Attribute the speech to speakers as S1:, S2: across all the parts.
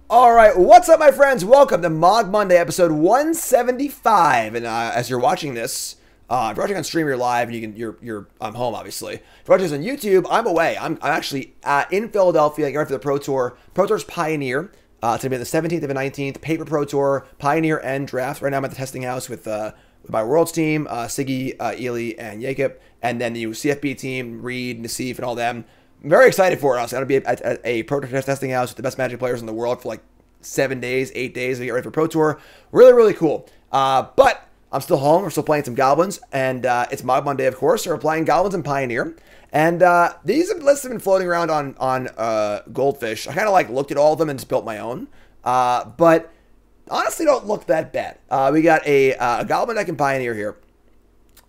S1: All right, what's up, my friends? Welcome to Mogg Monday, episode 175. And as you're watching this, if you're watching on stream, you're live, and I'm home, obviously. If you're watching this on YouTube, I'm away. I'm actually in Philadelphia, getting ready for the Pro Tour. Pro Tour's Pioneer. It's gonna be the 17th and the 19th. Paper Pro Tour, Pioneer, and Draft. Right now, I'm at the testing house with my Worlds team, Siggy, Ely, and Jacob, and then the CFB team, Reed, Nassif, and all them. I'm very excited for it. I'm going to be at a Pro Tour testing house with the best Magic players in the world for like 7 days, 8 days to get ready for Pro Tour. Really, really cool. But I'm still home. We're still playing some Goblins, and it's Mogg Monday, of course. So we're playing Goblins and Pioneer. And these lists have been floating around on Goldfish. I kind of like looked at all of them and just built my own. But honestly, don't look that bad. We got a Goblin deck and Pioneer here.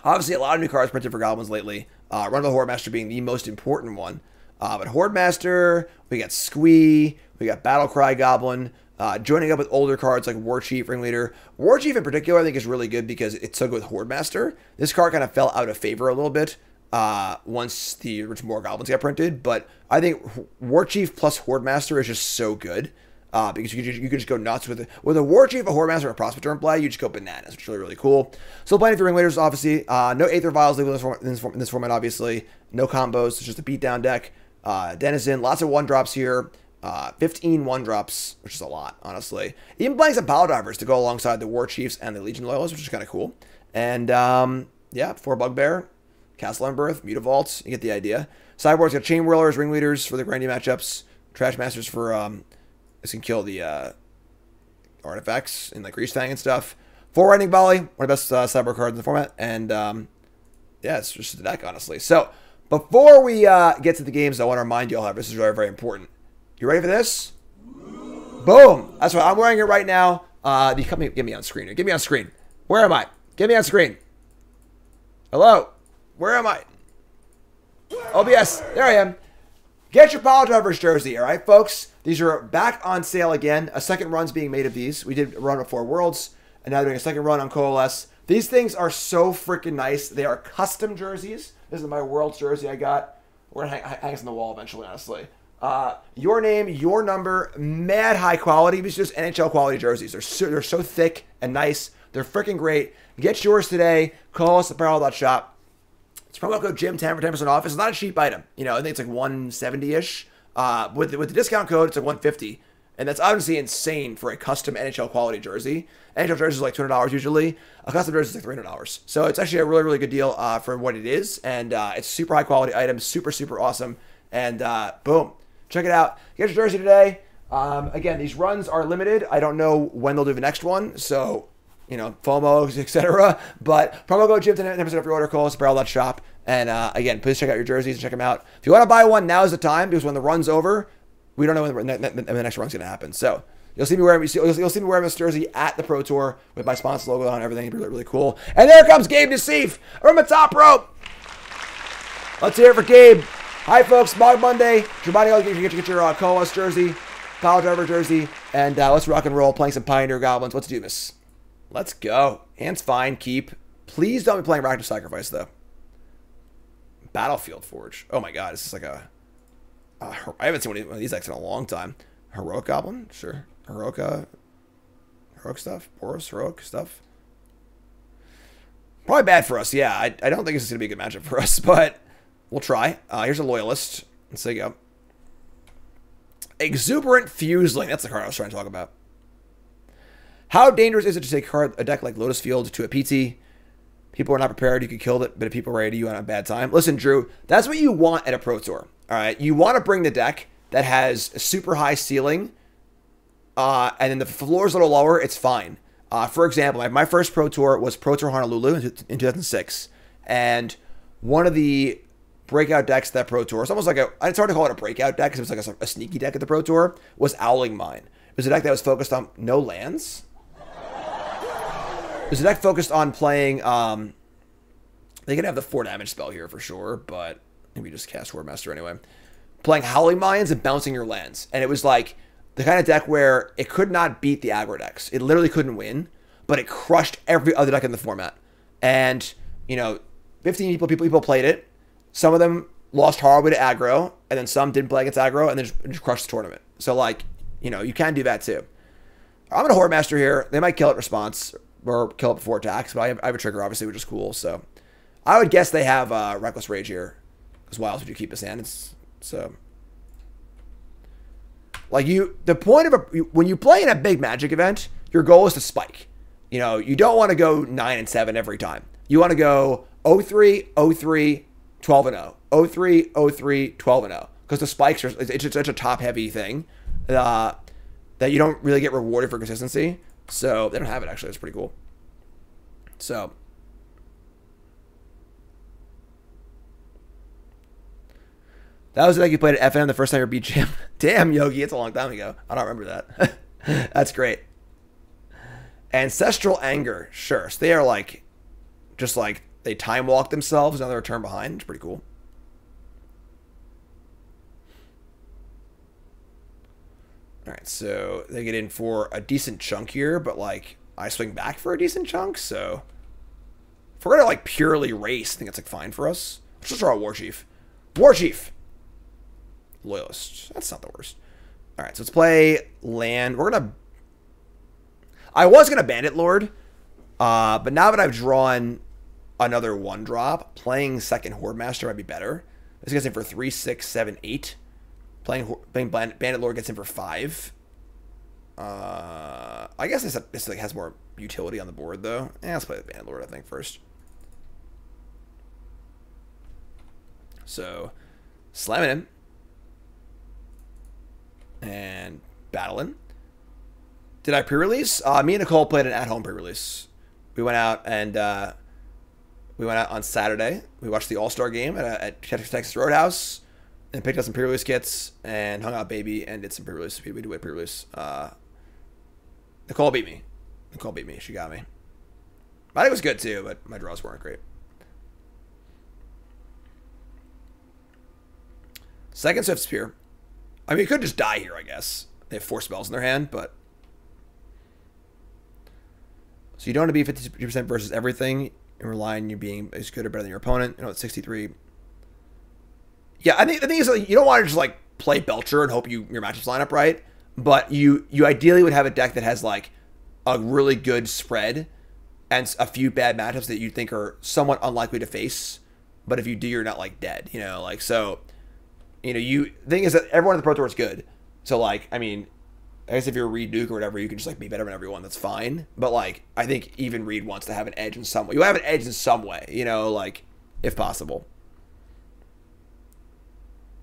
S1: Obviously, a lot of new cards printed for Goblins lately. Rundvelt Hordemaster being the most important one. But Hordemaster, we got Squee, we got Battle Cry Goblin, joining up with older cards like Warchief, Ringleader. Warchief in particular, I think, is really good because it's so good with Hordemaster. This card kind of fell out of favor a little bit once more Goblins got printed. But I think Warchief plus Hordemaster is just so good because you could just go nuts with it. With a Warchief, a Hordemaster, and a Prospector in play, you just go bananas, which is really, really cool. So playing for Ringleaders, obviously. No Aether Vials legal in this format, obviously. No combos. It's just a beatdown deck. Denizen, lots of 1-drops here. 15 1-drops, which is a lot, honestly. Even playing some Piledrivers to go alongside the Warchiefs and the Legion Loyalists, which is kind of cool. And, yeah, 4 Bugbear, Castle Embereth, Mutavault. You get the idea. Sideboard's got Chain Whirlers, Ringleaders for the grindy matchups. Trash Masters for, this can kill the artifacts in like Grease Fang and stuff. 4 Lightning Volley, one of the best sideboard cards in the format. And, yeah, it's just the deck, honestly. So, before we get to the games, I want to remind you all, this is very, very important. You ready for this? Boom! That's right. I'm wearing it right now. Get me on screen. Get me on screen. Where am I? Get me on screen. Hello? Where am I? OBS. There I am. Get your Piledriver's jersey, all right, folks? These are back on sale again. A second run's being made of these. We did a run before Worlds, and now they're doing a second run on Coalesce. These things are so freaking nice. They are custom jerseys. This is my Worlds jersey I got. We're going to hang this on the wall eventually, honestly. Your name, your number, mad high quality. These are just NHL quality jerseys. They're so thick and nice. They're freaking great. Get yours today. Call us at apparel.shop. It's promo code JIM10 for 10% off. It's not a cheap item. You know, I think it's like $170-ish. With the discount code, it's like $150. And that's obviously insane for a custom NHL quality jersey. NHL jersey is like $200 usually. A custom jersey is like $300. So it's actually a really, really good deal for what it is. And it's super high quality item. Super, super awesome. And boom. Check it out. Get your jersey today. Again, these runs are limited. I don't know when they'll do the next one. So, you know, FOMO, etc. But promo code JIM10 off your order. Call us apparel.shop. And again, please check out your jerseys and check them out. If you want to buy one, now is the time because when the run's over, we don't know when the next run's going to happen. So you'll see me wearing this jersey at the Pro Tour with my sponsor logo on everything. Really, really cool. And there comes Gabe Nassif from the top rope. Let's hear it for Gabe. Hi, folks. Mogg Monday. Reminding all you get your Coalesce jersey, Piledriver jersey, and let's rock and roll. Playing some Pioneer Goblins. Let's do this. Let's go. Hands fine. Keep. Please don't be playing Reactive Sacrifice though. Battlefield Forge. Oh my God, this is like a. I haven't seen one of these decks in a long time. Heroic Goblin? Sure. Heroic stuff? Boros, heroic stuff? Probably bad for us, yeah. I don't think this is going to be a good matchup for us, but we'll try. Here's a Loyalist. Let's take go. Exuberant Fuseling. That's the card I was trying to talk about. How dangerous is it to take a deck like Lotus Field to a PT? People are not prepared. You could kill it, but if people are ready, you on a bad time. Listen, Drew, that's what you want at a Pro Tour. All right, you want to bring the deck that has a super high ceiling, and then the floor is a little lower. It's fine. For example, my first Pro Tour was Pro Tour Honolulu in 2006, and one of the breakout decks that Pro Tour, it's almost like it's hard to call it a breakout deck because it was like a sneaky deck at the Pro Tour, was Owling Mine. It was a deck that was focused on no lands. It was a deck focused on playing. They could have the 4 damage spell here for sure, but maybe just cast Hordemaster anyway. Playing Howling Mines and bouncing your lands. And it was like the kind of deck where it could not beat the aggro decks. It literally couldn't win, but it crushed every other deck in the format. And, you know, 15 people played it. Some of them lost horribly to aggro, and then some didn't play against aggro, and then just crushed the tournament. So, like, You know, you can do that too. I'm going to Hordemaster here. They might kill it response or kill it before attacks, but I have a trigger, obviously, which is cool. So I would guess they have Reckless Rage here. Because why else would you keep his hand? So, like the point of when you play in a big Magic event, your goal is to spike. You know, you don't want to go 9-7 every time. You want to go 0-3, 0-3, 12-0. 0-3, 0-3, 12-0. Because the spikes are, it's such a top-heavy thing that you don't really get rewarded for consistency. So they don't have it, actually. It's pretty cool. So that was the deck you played at FM the first time you beat Jim. Damn, Yogi, it's a long time ago. I don't remember that. That's great. Ancestral Anger, sure. So they are like, just like they time walk themselves, now they're a turn behind. It's pretty cool. All right, so they get in for a decent chunk here, but like I swing back for a decent chunk, so if we're gonna like purely race, I think it's like fine for us. Let's just draw a Warchief. Warchief! Loyalist. That's not the worst. All right, so let's play land. I was gonna Bandit Lord, but now that I've drawn another 1-drop, playing second Hordemaster might be better. This gets in for 3, 6, 7, 8. Playing Bandit Lord gets in for 5. I guess this like has more utility on the board though. Let's play the Bandit Lord I think first. So slamming him and battling. Did I pre-release? Me and Nicole played an at-home pre-release. We went out on Saturday. We watched the All-Star game at Texas Roadhouse. And picked up some pre-release kits and hung out baby and did some pre-release. We do a pre-release. Nicole beat me. She got me. I think it was good too, but my draws weren't great. Second Swift Spear. I mean, you could just die here, I guess. They have 4 spells in their hand, but... So you don't want to be 50% versus everything and rely on you being as good or better than your opponent. You know, it's 63... Yeah, I think the thing is like, you don't want to just like play Belcher and hope your matchups line up right, but you ideally would have a deck that has like a really good spread and a few bad matchups that you think are somewhat unlikely to face, but if you do, you're not like dead, you know, like so. You know, the thing is that everyone in the Pro Tour is good, so like I mean, I guess if you're Reed Duke or whatever, you can just like be better than everyone. That's fine, but like I think even Reed wants to have an edge in some way. You have an edge in some way, you know, like if possible.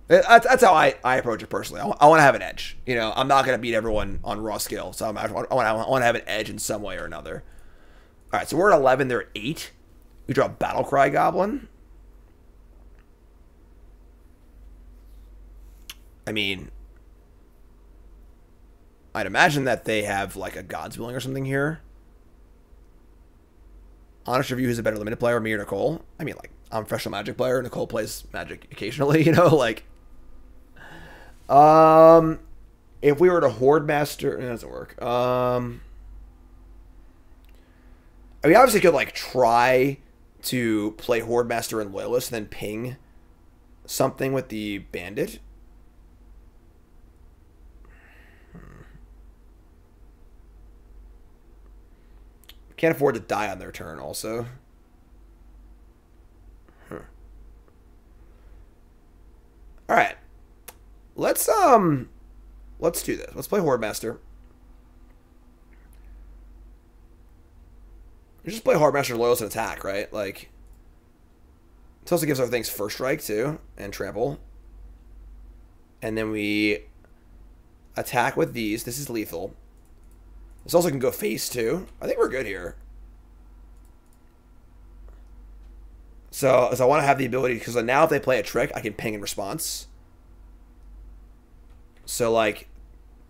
S1: That's how I approach it personally. I want to have an edge. You know, I'm not going to beat everyone on raw skill, so I want to have an edge in some way or another. All right, so we're at 11. They're at 8. We draw Battle Cry Goblin. I mean, I'd imagine that they have like a God's Willing or something here. Honest review, who's a better limited player, me or Nicole? I mean, like, I'm a professional Magic player. Nicole plays Magic occasionally, you know, like... if we were to Hordemaster, it doesn't work. I mean, obviously could like try to play Hordemaster and Loyalist and then ping something with the Bandit. Can't afford to die on their turn also. All right. Let's do this. Let's play Hordemaster. You just play Hordemaster, Loyalist, and attack, right? Like, it also gives our things first strike too and trample. And then we attack with these. This is lethal. This also can go face too. I think we're good here. So I want to have the ability, because now if they play a trick, I can ping in response. So, like,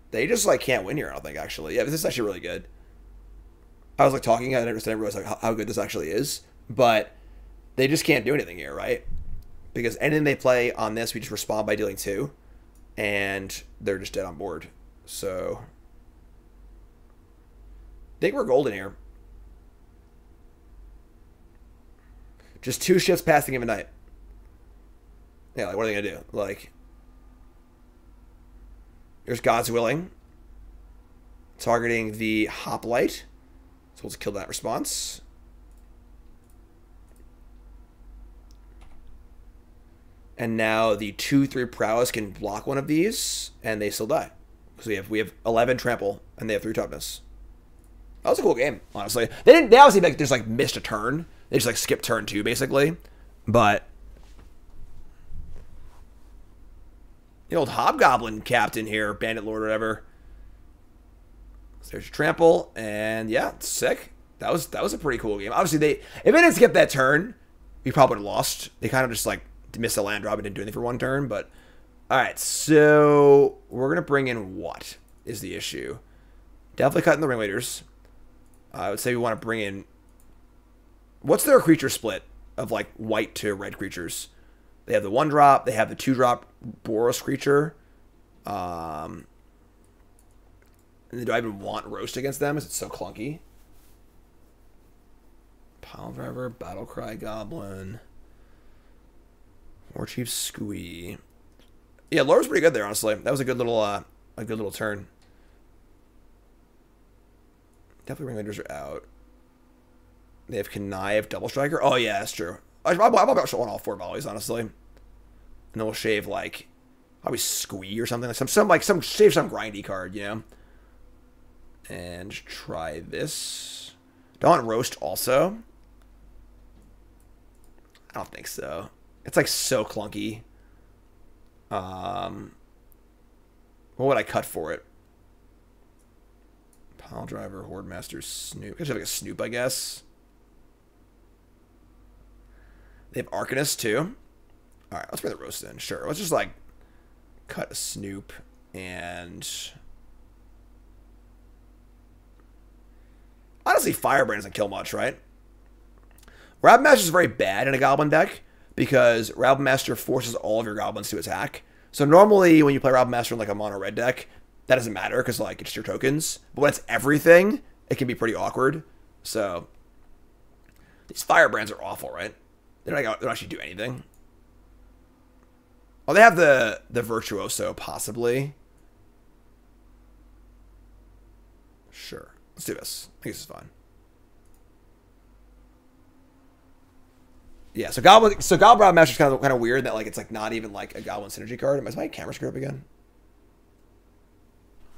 S1: they just, like, can't win here, I don't think, actually. Yeah, this is actually really good. I was, like, talking, I didn't realize, like, how good this actually is. But they just can't do anything here, right? Because anything they play on this, we just respond by dealing 2. And they're just dead on board. So, I think we're golden here. Just 2 shifts passing him a night. Yeah, like, what are they going to do? Like... There's God's Willing. targeting the Hoplite. So we'll just kill that response. And now the 2/3 Prowess can block one of these, and they still die. So we have 11 trample, and they have 3 toughness. That was a cool game, honestly. They obviously just like missed a turn. They just like skipped turn 2 basically. But the old Hobgoblin captain here, Bandit Lord or whatever. So there's your trample, and yeah, it's sick. That was a pretty cool game. Obviously, if they didn't skip that turn, we probably would have lost. They kind of just like missed a land drop and didn't do anything for 1 turn. But all right, so we're gonna bring in what is the issue? Definitely cutting the Ringleaders. I would say we want to bring in. What's their creature split of like white to red creatures? They have the 1-drop. They have the 2-drop Boros creature. And do I even want Roast against them? Is it so clunky? Piledriver, Battle Cry Goblin, Warchief, Squee. Yeah, Lore's pretty good there, honestly. That was a good little turn. Definitely Ringleaders are out. They have Connive, Double Striker. Oh yeah, that's true. I'm about to want all 4 volleys, honestly. And then we'll shave like probably Squee or something. Shave some grindy card, you know. And try this. Do I want Roast also? I don't think so. It's like so clunky. What would I cut for it? Piledriver, Hordemaster, Snoop. I should have like a Snoop, I guess. They have Arcanist too. Alright, let's bring the Roast in. Sure. Let's just like cut a Snoop and honestly, Firebrand doesn't kill much, right? Rabmaster is very bad in a Goblin deck because Rabmaster forces all of your Goblins to attack. So normally when you play Rabmaster in like a mono red deck, that doesn't matter because like it's your tokens. But when it's everything, it can be pretty awkward. So these Firebrands are awful, right? They don't actually do anything. Oh, they have the Virtuoso possibly. Sure, let's do this. I think this is fine. Yeah, so Goblin Rabmaster is kind of weird that like it's like not even like a Goblin synergy card. Is my camera screwed up again?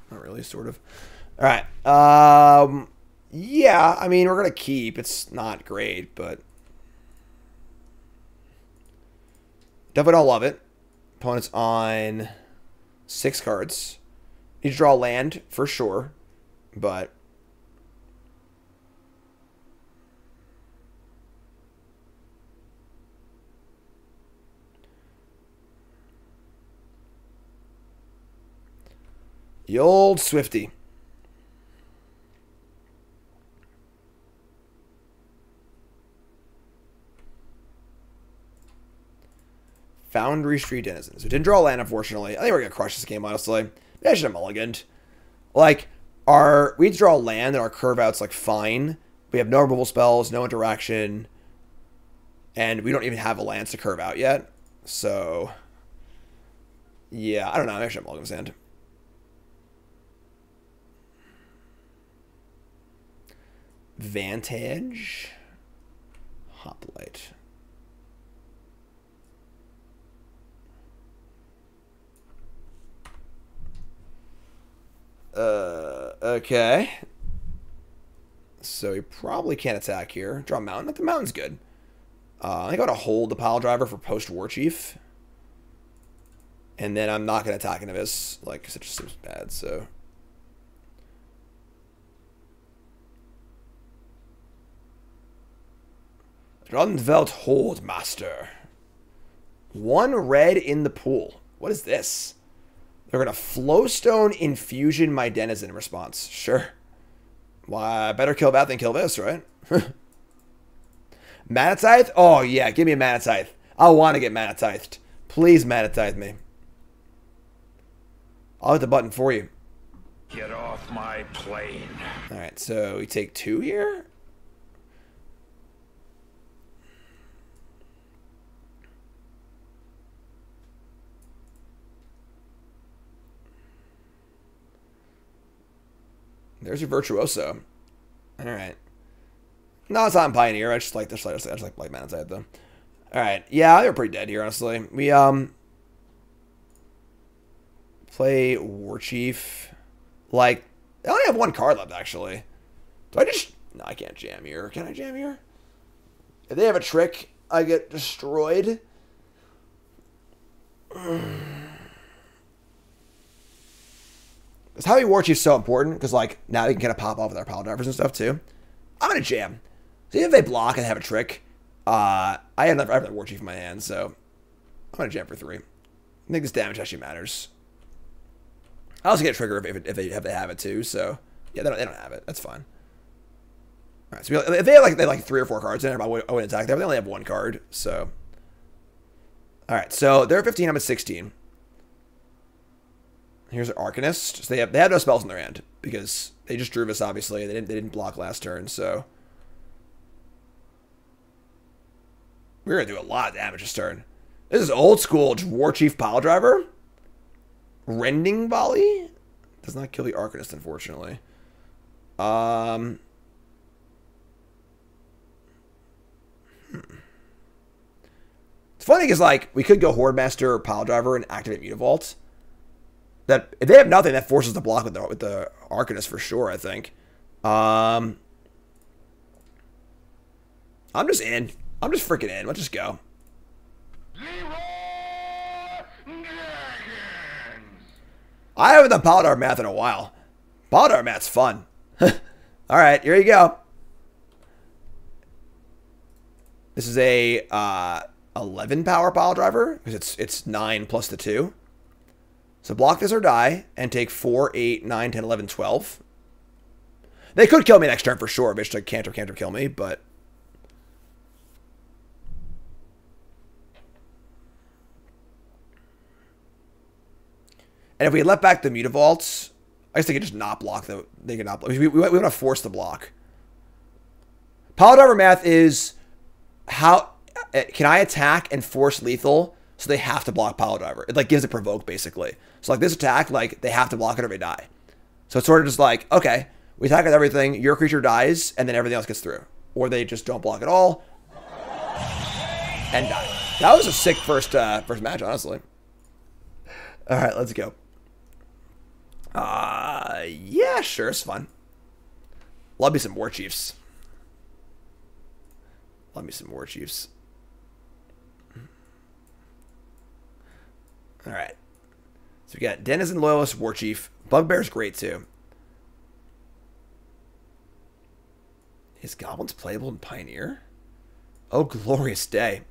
S1: Not really, sort of. All right. Yeah, I mean we're gonna keep. It's not great, but definitely don't love it. Opponent's on 6 cards. Need to draw a land for sure, but the old Swifty. Foundry Street Denizen. So didn't draw a land, unfortunately. I think we're going to crush this game, honestly. Maybe I should have mulliganed. Like, we draw a land and our curve out's like fine. We have no removal spells, no interaction, and we don't even have a land to curve out yet. So, yeah, I don't know. Maybe I should have mulliganed this hand. Vantage. Hoplite. Okay. So he probably can't attack here. Draw a mountain. The mountain's good. I think I want to hold the Piledriver for post Warchief. And then I'm not going to attack into this. Like, because it just seems bad, so. Rundvelt Hordemaster. 1 red in the pool. What is this? They're going to Flowstone Infusion my Denizen in response. Sure. Why, better kill that than kill this, right? Mana Tithe? Oh, yeah. Give me a Mana Tithe. I want to get Mana Tithed. Please Mana Tithe me. I'll hit the button for you.
S2: Get off my plane.
S1: All right, so we take 2 here. There's your Virtuoso. All right. No, it's not in Pioneer. I just like this. I just like Blight Manatide though. All right. Yeah, they're pretty dead here, honestly. We play Warchief. Like, I only have one card left actually. Do I just? No, I can't jam here. Can I jam here? If they have a trick, I get destroyed. Is Heavy Warchief so important? Because, like, now you can kind of pop off with our Piledrivers and stuff, too. I'm going to jam. So even if they block and have a trick, I have that Warchief in my hand, so I'm going to jam for 3. I think this damage actually matters. I also get a trigger if they have it, too, so... Yeah, they don't have it. That's fine. All right, so if they have, like 3 or 4 cards in it, I wouldn't attack them. They only have 1 card, so... All right, so they're at 15, I'm at 16. Here's an Arcanist. So they have no spells in their hand because they just drew us. Obviously, they didn't block last turn, so we're gonna do a lot of damage this turn. This is old school Warchief Piledriver. Rending Volley does not kill the Arcanist, unfortunately. The funny thing is, like, we could go Hordemaster or Piledriver and activate Mutavault. That if they have nothing, that forces the block with the Arcanist for sure. I think. I'm just in. I'm just freaking in. Let's just go. I haven't done Piledriver math in a while. Piledriver math's fun. All right, here you go. This is a 11 power Piledriver because it's 9 plus the 2. So block this or die and take 4, 8, 9, 10, 11, 12. They could kill me next turn for sure, bitch. Like canter kill me, but... And if we let back the Mutavaults, I guess they could just not block the... They could not block. We want to force the block. Piledriver math is how... Can I attack and force lethal? So they have to block Piledriver. It like gives it provoke basically. So like this attack, like they have to block it or they die. So it's sort of just like, okay, we attack with everything, your creature dies, and then everything else gets through. Or they just don't block at all and die. That was a sick first match, honestly. All right, let's go. Yeah, sure, it's fun. Love me some Warchiefs. Love me some Warchiefs. All right. So we got Denizen, Loyalist, Warchief. Bugbear's great too. Is Goblins playable in Pioneer? Oh, glorious day.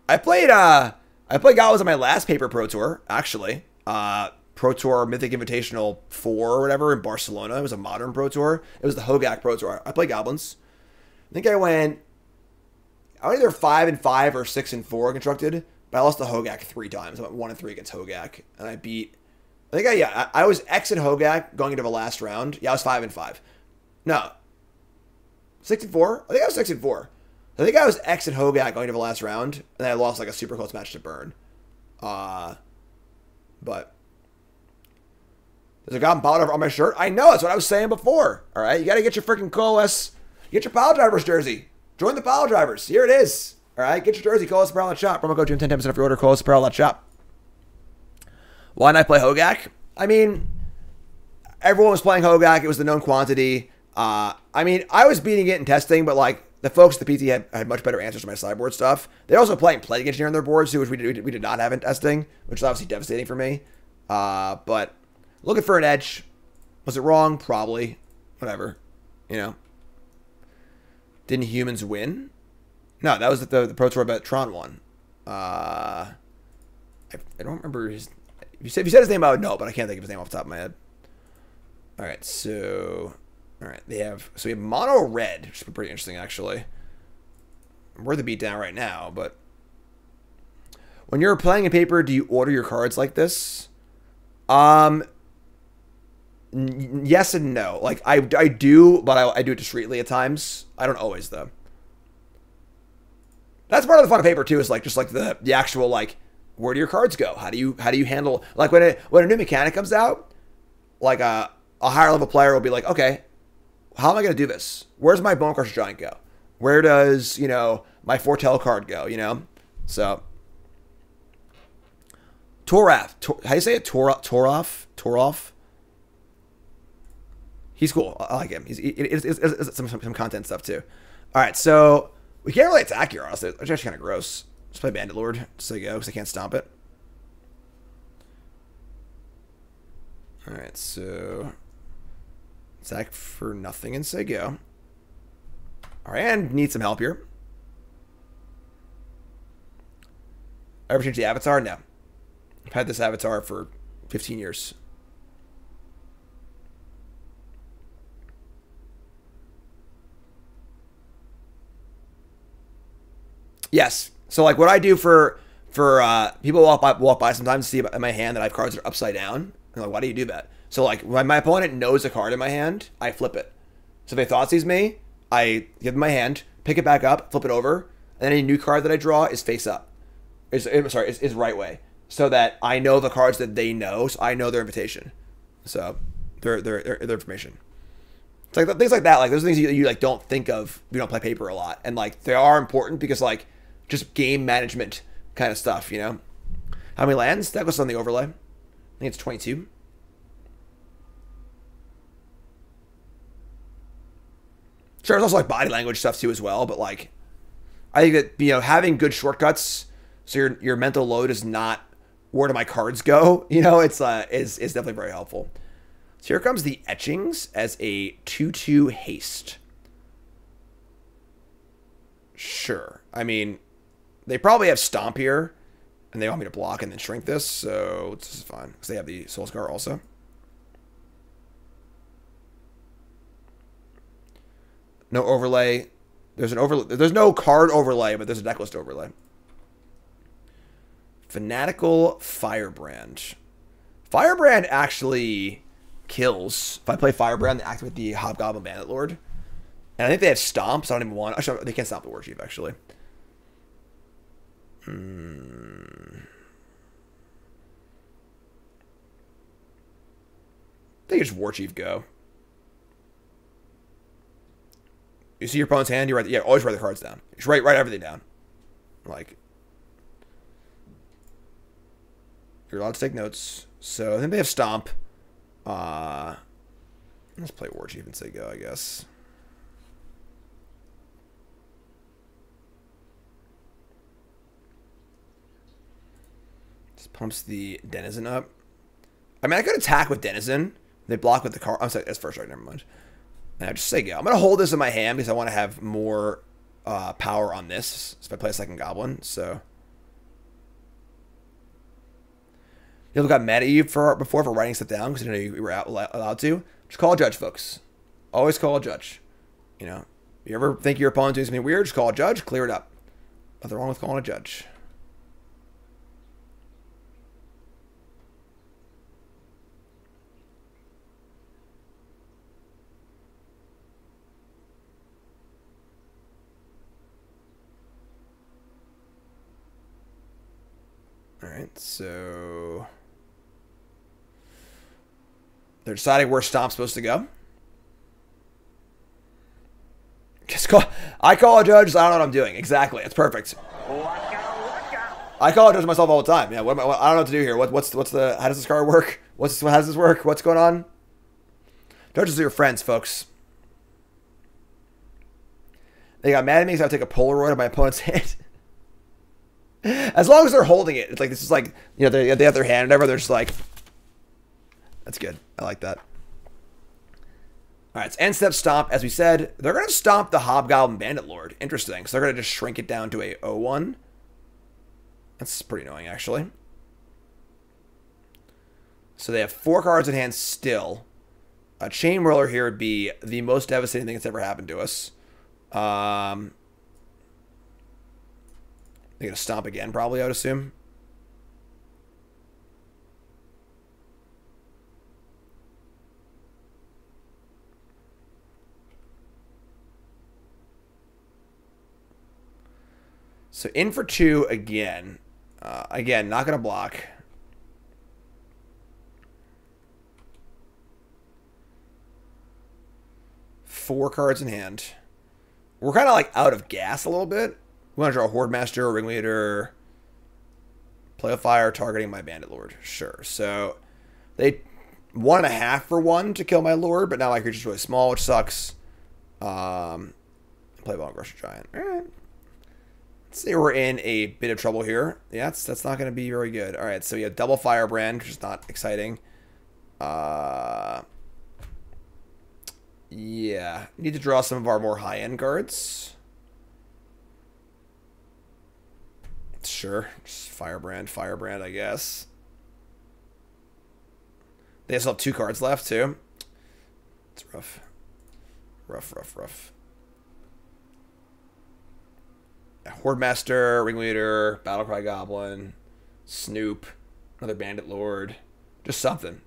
S1: I played Goblins on my last Paper Pro Tour, actually. Pro Tour Mythic Invitational 4 or whatever in Barcelona. It was a modern Pro Tour. It was the Hogak Pro Tour. I played Goblins. I think I went either 5-5 or 6-4 constructed. But I lost the Hogak 3 times. I went 1-3 against Hogak. And I beat... I was X in Hogak going into the last round. Yeah, I was 5-5. No. 6-4? I think I was 6-4. I think I was X in Hogak going into the last round. And then I lost like a super close match to Burn. But... There's a Goblin Piledriver on my shirt. I know, that's what I was saying before. Alright, you gotta get your freaking Coalesce. Get your Piledrivers jersey. Join the Piledrivers. Here it is. All right, get your jersey. Coalesce Apparel at shop. Promo code June 10% off your order. Coalesce Apparel at shop. Why not play Hogak? I mean, everyone was playing Hogak. It was the known quantity. I mean, I was beating it in testing, but like the folks at the PT had much better answers to my sideboard stuff. They're also playing Plague Engineer on their boards too, which we did not have in testing, which is obviously devastating for me. But looking for an edge. Was it wrong? Probably. Whatever. You know. Didn't humans win? No, that was the Pro Tour bet Tron won. I don't remember his... If you said his name, I would know, but I can't think of his name off the top of my head. All right, so... All right, we have mono red, which is pretty interesting, actually. We're the beatdown right now, but... When you're playing in Paper, do you order your cards like this? Yes and no. Like, I do, but I do it discreetly at times. I don't always, though. That's part of the fun of Paper too. Is like just like the actual like where do your cards go? How do you handle like when a new mechanic comes out? Like a higher level player will be like, okay, how am I going to do this? Where's my Bone Crusher Giant go? Where does, you know, my Foretell card go, you know? So, Torath. How do you say it? Toroff? He's cool. I like him. It's some content stuff, too. All right, so we can't really attack here, honestly. It's actually kind of gross. Just play Bandit Lord. Just so you go, because I can't stomp it. All right, so attack for nothing and say go. All right, and need some help here. Ever change the avatar? No. I've had this avatar for 15 years. Yes. So like what I do for people walk by sometimes see in my hand that I have cards that are upside down. And like, why do you do that? So like when my opponent knows a card in my hand, I flip it. So if they thought sees me, I give them my hand, pick it back up, flip it over, and any new card that I draw is face up. Is right way. So that I know the cards that they know, so I know their invitation. So their information. It's like things like that. Like those things you like don't think of. We don't play paper a lot, and like they are important because like just game management kind of stuff. You know, how many lands? That goes on the overlay. I think it's 22. Sure, there's also like body language stuff too as well, but like I think that, you know, having good shortcuts so your mental load is not where do my cards go, you know, it's is definitely very helpful. So here comes the Etchings as a 2/2 haste. Sure. I mean, they probably have Stomp here, and they want me to block and then shrink this, so this is fine, because they have the Soul Scar also. No overlay. There's an overlay. There's no card overlay, but there's a deck list overlay. Fanatical Firebrand. Firebrand actually kills. If I play Firebrand, they activate the Hobgoblin Bandit Lord. And I think they have Stomp, so I don't even want... Actually, they can't stomp the Warchief, actually. I think it's Warchief go. You see your opponent's hand, you write... Yeah, always write the cards down. You should write everything down. Like... You're allowed to take notes. So I think they have Stomp. Let's play Warchief and say go, I guess. Just pumps the Denizen up. I mean, I could attack with Denizen. They block with the card. I'm sorry, that's first right, never mind. And I just say go. I'm going to hold this in my hand because I want to have more power on this. So if I play a second Goblin, so... People got mad at you before for writing stuff down because you know you were allowed to. Just call a judge, folks. Always call a judge. You know, you ever think your opponent's doing something weird, just call a judge, clear it up. Nothing wrong with calling a judge. All right, so... They're deciding where Stomp's supposed to go. I call a judge, so I don't know what I'm doing. Exactly. It's perfect. I call a judge myself all the time. Yeah, I don't know what to do here. What's the... How does this card work? How does this work? What's going on? Judges are your friends, folks. They got mad at me because I take a Polaroid of my opponent's hand. As long as they're holding it. It's like, this is like, you know, they have their hand, whatever. They're just like... That's good. I like that. All right, it's end step Stomp. As we said, they're going to stomp the Hobgoblin Bandit Lord. Interesting. So they're going to just shrink it down to a 0/1. That's pretty annoying, actually. So they have 4 cards in hand still. A Chain Whirler here would be the most devastating thing that's ever happened to us. They're going to stomp again, probably, I would assume. So in for 2 again. Again, not going to block. 4 cards in hand. We're kind of like out of gas a little bit. We want to draw a Hordemaster, Ringleader, play a fire, targeting my Bandit Lord. Sure. So they 1.5 for 1 to kill my Lord, but now my creature's really small, which sucks. Play Bone Crusher Giant. All right. Let's say we're in a bit of trouble here. Yeah, that's not going to be very good. All right, so we have double Firebrand, which is not exciting. Yeah, need to draw some of our more high-end cards. Sure, just Firebrand, I guess. They still have 2 cards left, too. It's rough. Rough. Hordemaster, Ringleader, Battle Cry Goblin, Snoop, another Bandit Lord. Just something.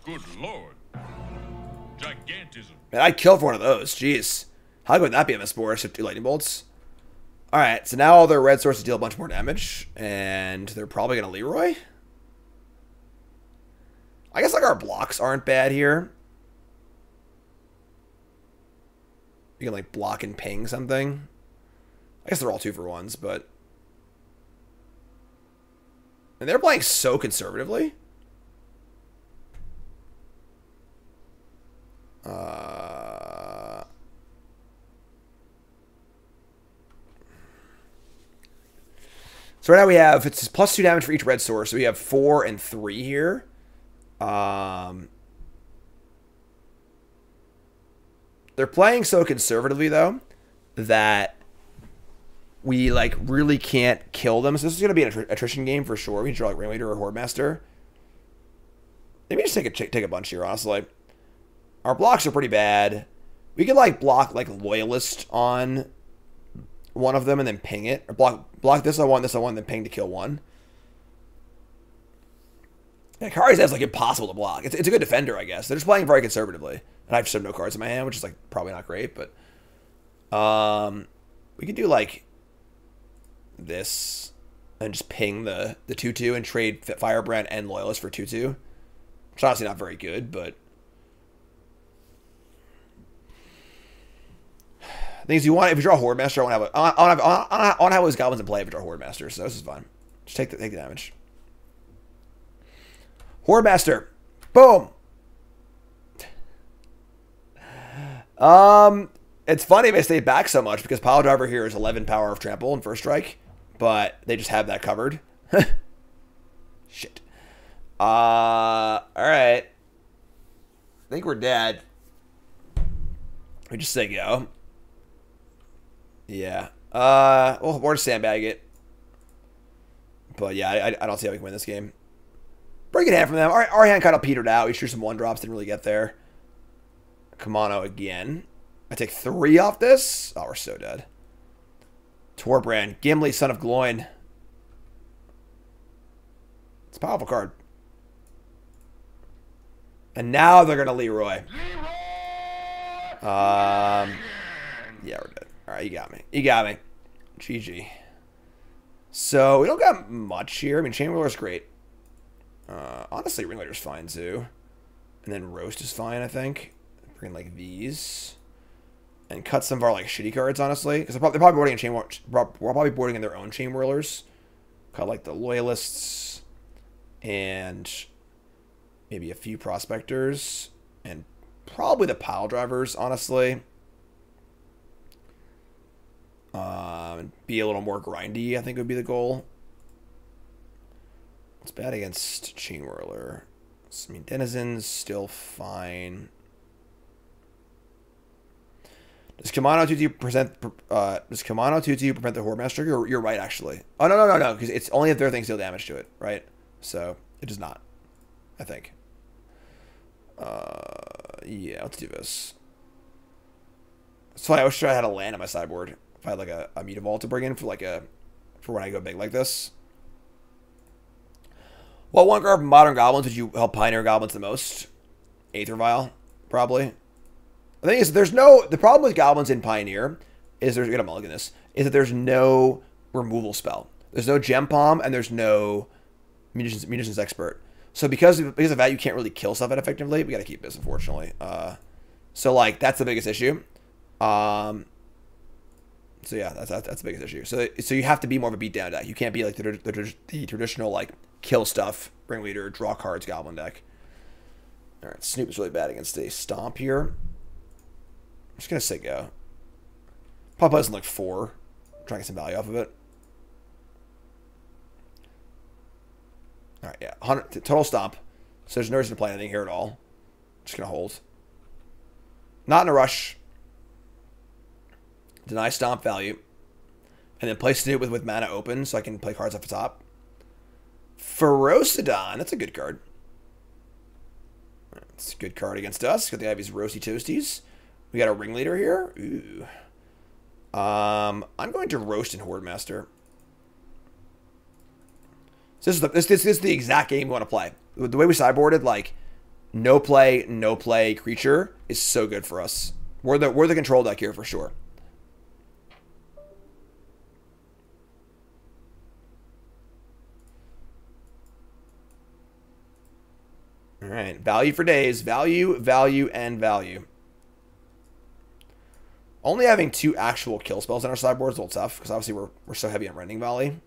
S2: Good lord. Gigantism.
S1: Man, I'd kill for one of those. Jeez. How good would that be on this Boros with 2 lightning bolts? Alright, so now all their red sources deal a bunch more damage. And they're probably going to Leroy. I guess like our blocks aren't bad here. You can like block and ping something. I guess they're all 2 for 1s, but... And they're playing so conservatively. So right now we have, it's plus 2 damage for each red source. So we have 4 and 3 here. They're playing so conservatively though that we like really can't kill them. So this is going to be an attrition game for sure. We can draw like Ringleader or Hordemaster. Maybe just take a bunch here, honestly. Our blocks are pretty bad. We could like block like Loyalist on one of them and then ping it. Or block this on one, then ping to kill one. Yeah, Kari's is like impossible to block. It's a good defender, I guess. They're just playing very conservatively. And I just have no cards in my hand, which is like probably not great, but we could do like this and just ping the 2/2 and trade Firebrand and Loyalist for 2/2. Which is honestly not very good, but things you want, if you draw a Hordemaster, I want to have those Goblins in play if you draw a Hordemaster, so this is fine. Just take the damage. Hordemaster. Boom. It's funny they stay back so much because Piledriver here is 11 power of trample and first strike, but they just have that covered. Shit. Alright. I think we're dead. We just say go. Yeah. We'll just sandbag it. But yeah, I don't see how we can win this game. Pretty good hand from them. Our hand kind of petered out. We drew some 1-drops, didn't really get there. Kamano again. I take 3 off this. Oh, we're so dead. Torbrand. Gimli, Son of Gloin. It's a powerful card. And now they're going to Leroy. Yeah, we're dead. Alright, you got me. You got me. GG. So, we don't got much here. I mean, Chainwheeler's great. Honestly, Ringleader's fine, too. And then Roast is fine, I think. Bring, like, these. And cut some of our, like, shitty cards, honestly. Because they're probably boarding in we're probably boarding in their own Chainwheelers. Cut, like, the Loyalists. And maybe a few Prospectors. And probably the Piledrivers, honestly. Be a little more grindy, I think would be the goal. It's bad against Chainwhirler. I mean, Denizen's still fine. Does Kamano 2/2 prevent the Hordemaster? You're right, actually. Oh, no, because it's only if their things deal damage to it, right? So, it does not, I think. Yeah, let's do this. It's funny, I wish I had a land on my sideboard. If I had like a Mutavault to bring in for when I go big like this. Well, one card from Modern Goblins would you help Pioneer Goblins the most? Aether Vial, probably. The thing is, the problem with Goblins in Pioneer is there's, gonna mulligan this, is that there's no removal spell. There's no Gem Palm, and there's no Munitions Expert. So because of that, you can't really kill stuff effectively. We gotta keep this, unfortunately. So like that's the biggest issue. So yeah, that's the biggest issue. So you have to be more of a beatdown deck. You can't be like the traditional like kill stuff, Ringleader, draw cards, Goblin deck. All right, Snoop is really bad against a Stomp here. I'm just gonna say go. Probably plays in like 4. Try to get some value off of it. All right, yeah, 100 total Stomp. So there's no reason to play anything here at all. Just gonna hold. Not in a rush. Deny Stomp value. And then play Snoop with mana open so I can play cards off the top. Ferocidon, that's a good card. It's a good card against us. Got the Ivy's Roasty Toasties. We got a Ringleader here. Ooh. I'm going to Roast and Hordemaster. So this is the exact game we want to play. The way we sideboarded, like no play creature is so good for us. We're the control deck here for sure. All right, value for days. Value, value, and value. Only having 2 actual kill spells in our sideboard is a little tough, because obviously we're so heavy on Rending Volley.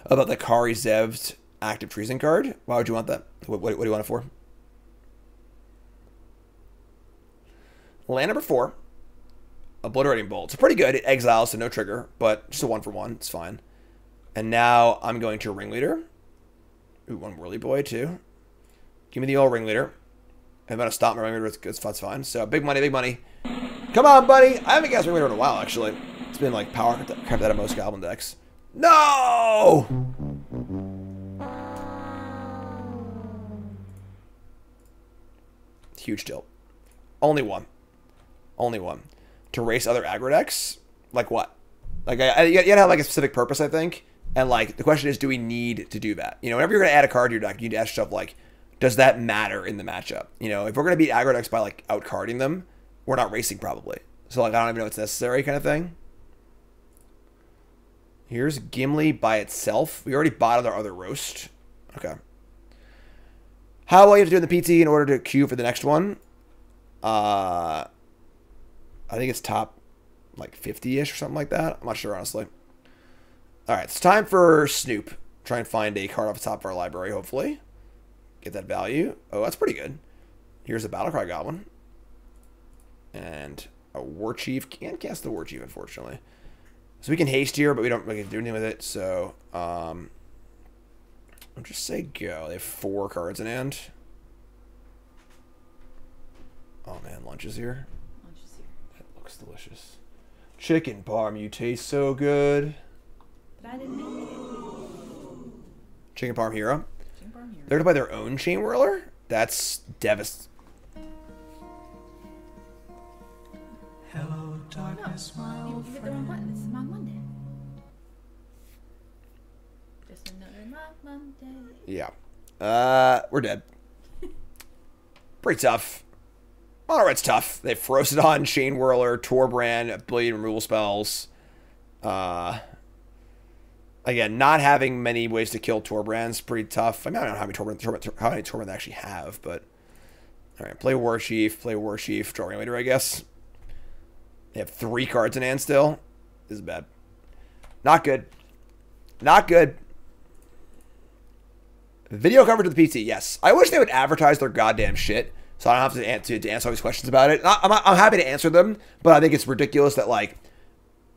S1: About the Kari Zev's active treason card. Why would you want that? What do you want it for? Land number 4. Obliterating Bolt. It's pretty good. It exiles, so no trigger, but just a 1-for-1. It's fine. And now I'm going to Ringleader. Ooh, 1 Whirly Boy, too. Give me the old Ringleader. I'm going to stop my Ringleader. That's fine. So, big money, big money. Come on, buddy. I haven't cast Ringleader in a while, actually. It's been, like, power crapped out of most Goblin decks. No! Huge tilt. Only 1. Only 1. To race other aggro decks? Like what? Like, you gotta have, like, a specific purpose, I think. And, like, the question is, do we need to do that? You know, whenever you're going to add a card to your deck, you need to ask yourself, like, does that matter in the matchup? You know, if we're going to beat aggro decks by, like, out-carding them, we're not racing, probably. So, like, I don't even know if it's necessary kind of thing. Here's Gimli by itself. We already bought our other roast. Okay. How well you have to do in the PT in order to queue for the next one? I think it's top, like, 50-ish or something like that. I'm not sure, honestly. All right, it's time for Snoop. Try and find a card off the top of our library, hopefully. Get that value. Oh, that's pretty good. Here's a Battle Cry Goblin. And a Warchief. Can't cast the Warchief, unfortunately. So we can haste here, but we don't really do anything with it. So, I'll just say go. They have 4 cards in hand. Oh, man, lunch is here. Lunch is here. That looks delicious. Chicken parm, you taste so good.
S3: But I didn't make it.
S1: Chicken parm hero.
S3: Chicken parm hero.
S1: They're gonna buy their own Chain Whirler? That's devastating.
S4: Hello, darkness, my old
S3: You hit the wrong button. This is Mogg Monday. Just another Mogg Monday.
S1: Yeah. We're dead. Pretty tough. Monarch's tough. They've Ferocidon, Chain Whirler, Torbrand, billion removal spells. Again, not having many ways to kill Torbrand's pretty tough. I mean, I don't know how many Torbrand they actually have, but all right, play Warchief, draw Ringleader, I guess. They have 3 cards in hand still. This is bad. Not good. Not good. Video coverage of the PT, yes. I wish they would advertise their goddamn shit, so I don't have to answer all these questions about it. I'm happy to answer them, but I think it's ridiculous that, like,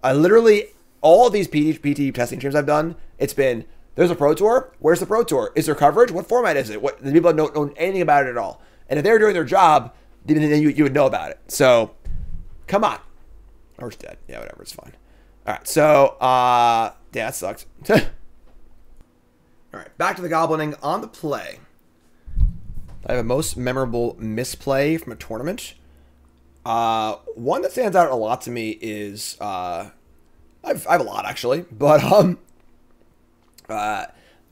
S1: I literally, all of these PT testing streams I've done, it's been, there's a Pro Tour. Where's the Pro Tour? Is there coverage? What format is it? What, the people don't know anything about it at all. And if they were doing their job, then you would know about it. So, come on. Or it's dead. Yeah, whatever. It's fine. All right. So, yeah, that sucked. All right. Back to the Goblining on the play. I have a most memorable misplay from a tournament. One that stands out a lot to me is, I have a lot actually, but,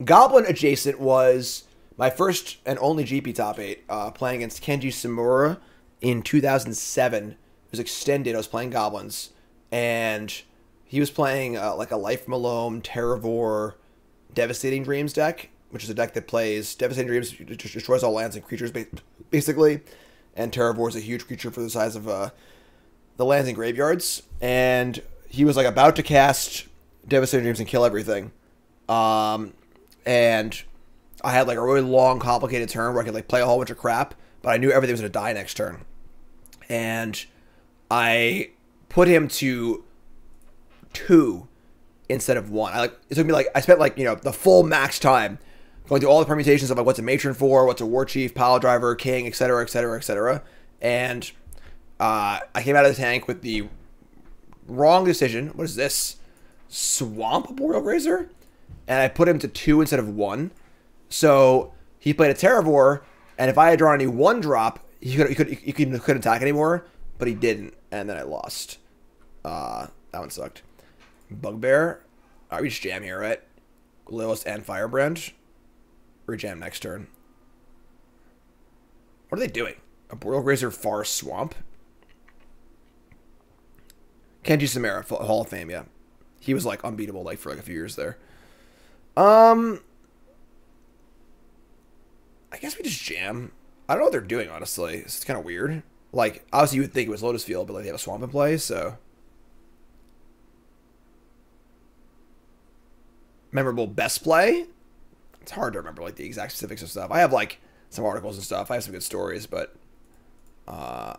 S1: Goblin adjacent was my first and only GP top 8, playing against Kenji Samura in 2007. It was extended. I was playing Goblins, and he was playing like a Life from Alone, Terravore, Devastating Dreams deck, which is a deck that plays Devastating Dreams, destroys all lands and creatures, basically. And Terravore is a huge creature for the size of the lands and graveyards. And he was like about to cast Devastating Dreams and kill everything. And I had like a really long, complicated turn where I could like play a whole bunch of crap, but I knew everything was going to die next turn. And I put him to 2 instead of 1. It took me like, I spent like, you know, the full max time going through all the permutations of like what's a matron for, what's a Warchief, Piledriver, King, etc., etc., etc. And I came out of the tank with the wrong decision. What is this? Swamp Boreal Grazer? And I put him to 2 instead of 1. So he played a Terravore, and if I had drawn any 1-drop, he couldn't attack anymore, but he didn't, and then I lost. That one sucked. Bugbear. We just jam here, right? Loyalist and Firebrand. Rejam next turn. What are they doing? A Boreal Grazer Far Swamp? Kenji Samura, Hall of Fame, yeah. He was like unbeatable like for like a few years there. I guess we just jam. I don't know what they're doing, honestly. It's kind of weird. Like, obviously you would think it was Lotus Field, but like they have a swamp in play, so. Memorable best play? It's hard to remember like the exact specifics of stuff. I have like some articles and stuff. I have some good stories, but I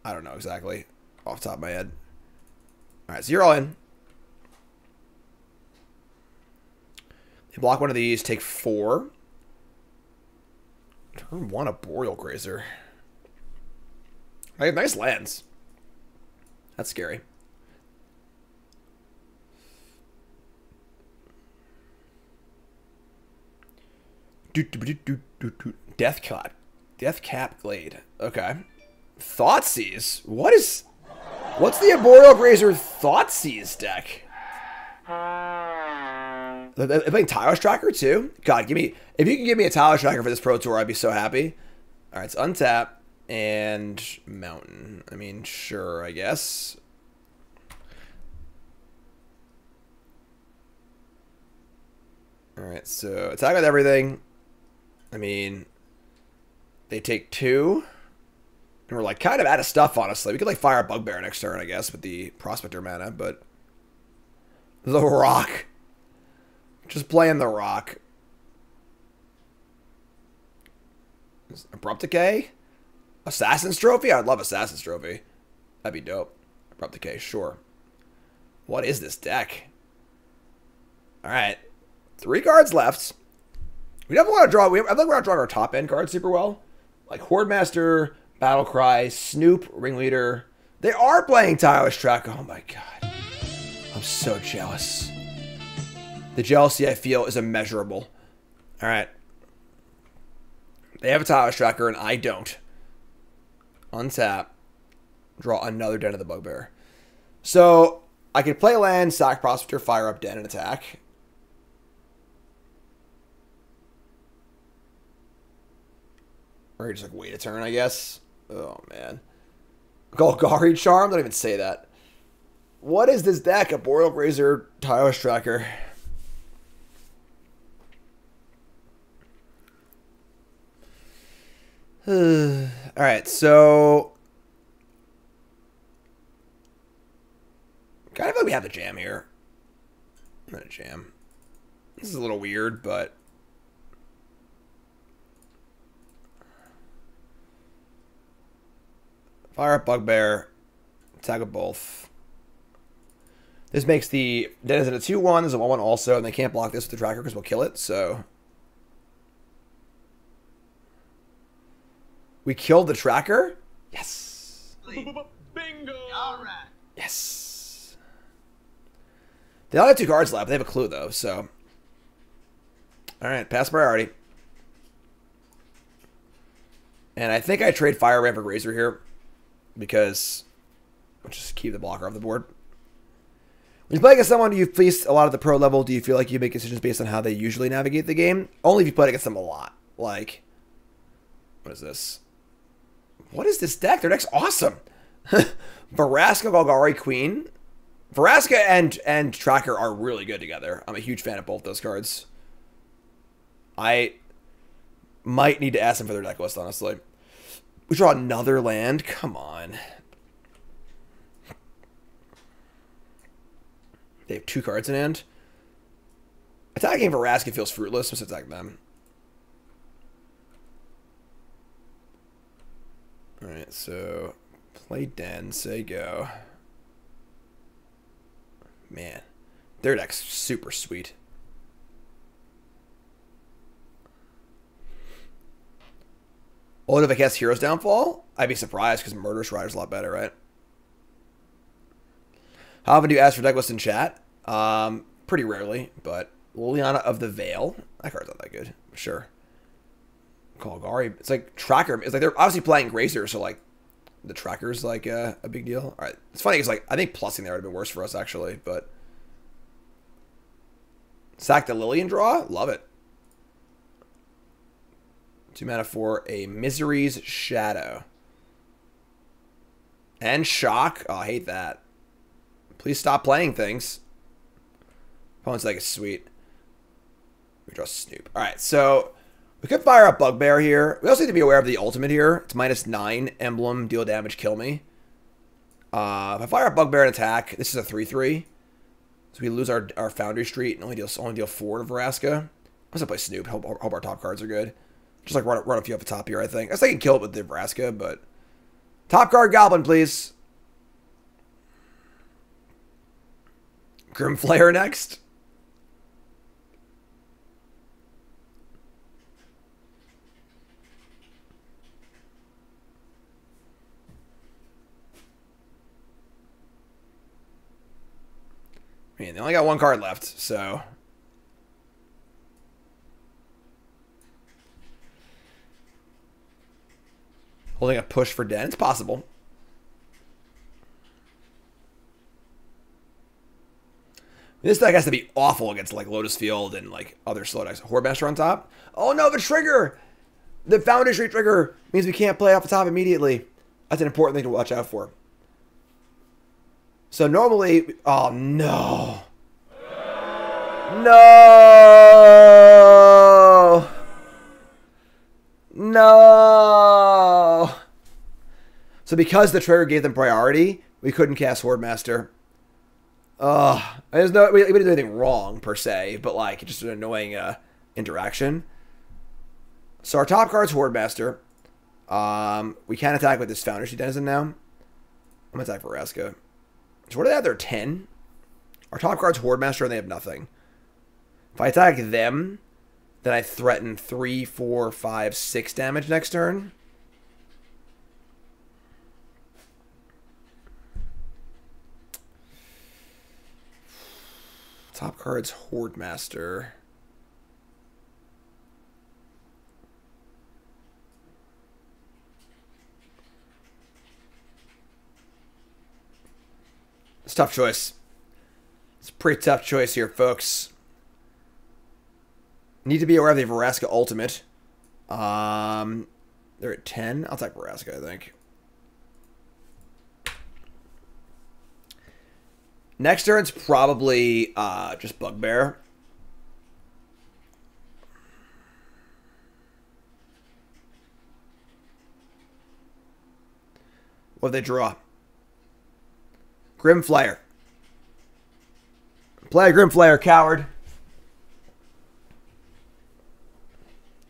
S1: don't know exactly off the top of my head. All right, so you're all in. You block one of these, take 4. Turn 1 a Boreal Grazer. I have nice lands. That's scary. Deathcap Glade. Okay. Thoughtseize? What's the Boreal Grazer Thoughtseize deck? They're playing Tile Tracker too? God, if you can give me a Tile Tracker for this Pro Tour, I'd be so happy. Alright, it's untap and Mountain. I mean, sure, I guess. Alright, so attack with everything. I mean, they take 2. And we're like kind of out of stuff, honestly. We could like fire a Bugbear next turn, I guess, with the Prospector mana, but the Rock. Just playing the Rock. Abrupt Decay? Assassin's Trophy? I'd love Assassin's Trophy. That'd be dope. Abrupt Decay, sure. What is this deck? Alright. 3 cards left. We definitely want to draw. I think we're not drawing our top end cards super well. Like Hordemaster, Battle Cry, Snoop, Ringleader. They are playing Tireless Track. Oh my god. I'm so jealous. The jealousy I feel is immeasurable. Alright. They have a Tireless Tracker and I don't. Untap. Draw another Den of the Bugbear. So, I could play land, sack Prospector, fire up Den, and attack. Or just like wait a turn, I guess. Oh, man. Golgari Charm? Don't even say that. What is this deck? A Boreal Grazer Tireless Tracker. Alright, so kind of like we have the jam here. I'm gonna jam. This is a little weird, but fire up Bugbear. Attack with both. This makes the Denizen a 2-1. There's a 1-1 also, and they can't block this with the tracker because we'll kill it, so we killed the tracker? Yes.
S2: Bingo!
S4: Alright.
S1: Yes. They only have 2 cards left. They have a clue, though, so. Alright, pass priority. And I think I trade Firebrand for Grazer here. Because we'll just keep the blocker off the board. When you play against someone you've faced a lot at the pro level, do you feel like you make decisions based on how they usually navigate the game? Only if you play against them a lot. Like, what is this? What is this deck? Their deck's awesome. Vraska, Golgari, Queen. Vraska and Tracker are really good together. I'm a huge fan of both those cards. I might need to ask them for their deck list, honestly. We draw another land? Come on. They have 2 cards in hand. Attacking Vraska feels fruitless. Let's attack them. Alright, so play Den, say go. Man, their deck's super sweet. What if I cast Hero's Downfall? I'd be surprised because Murderous Rider's a lot better, right? How often do you ask for deck lists in chat? Pretty rarely, but Liliana of the Veil. That card's not that good. Sure. Golgari. It's like Tracker. It's like they're obviously playing Grazer, so like the Tracker's like a big deal. All right. It's funny because like I think plussing there would have been worse for us actually, but sack the Lillian draw. Love it. 2 mana for a Misery's Shadow. And Shock. Oh, I hate that. Please stop playing things. Opponent's like, it's sweet. We draw Snoop. Alright, so we could fire up Bugbear here. We also need to be aware of the ultimate here. It's -9. Emblem, deal damage, kill me. If I fire up Bugbear and attack, this is a 3/3. So we lose our Foundry Street and only deal 4 to Vraska. I'm just gonna play Snoop. Hope our top cards are good. Just like run a few up the top here, I think. I guess I can kill it with the Vraska, but top card Goblin, please. Grimflayer next. Man, they only got 1 card left, so holding a push for Den. It's possible. This deck has to be awful against like Lotus Field and like other slow decks. Hordemaster on top. Oh no, the trigger! The Foundry Street trigger means we can't play off the top immediately. That's an important thing to watch out for. So normally, oh no. No! No! So because the trigger gave them priority, we couldn't cast Hordemaster. There's no, we didn't do anything wrong per se, but like just an annoying interaction. So our top card's Hordemaster. We can attack with this Foundry Denizen now. I'm gonna attack for Vraska. So what do they have? They're 10. Our top card's Hordemaster and they have nothing. If I attack them, then I threaten 3, 4, 5, 6 damage next turn. Top card's Hordemaster. It's a tough choice. It's a pretty tough choice here, folks. Need to be aware of the Vraska ultimate. They're at 10. I'll take Vraska, I think. Next turn's probably just Bugbear. What do they draw? Grimflayer. Play Grimflayer, coward.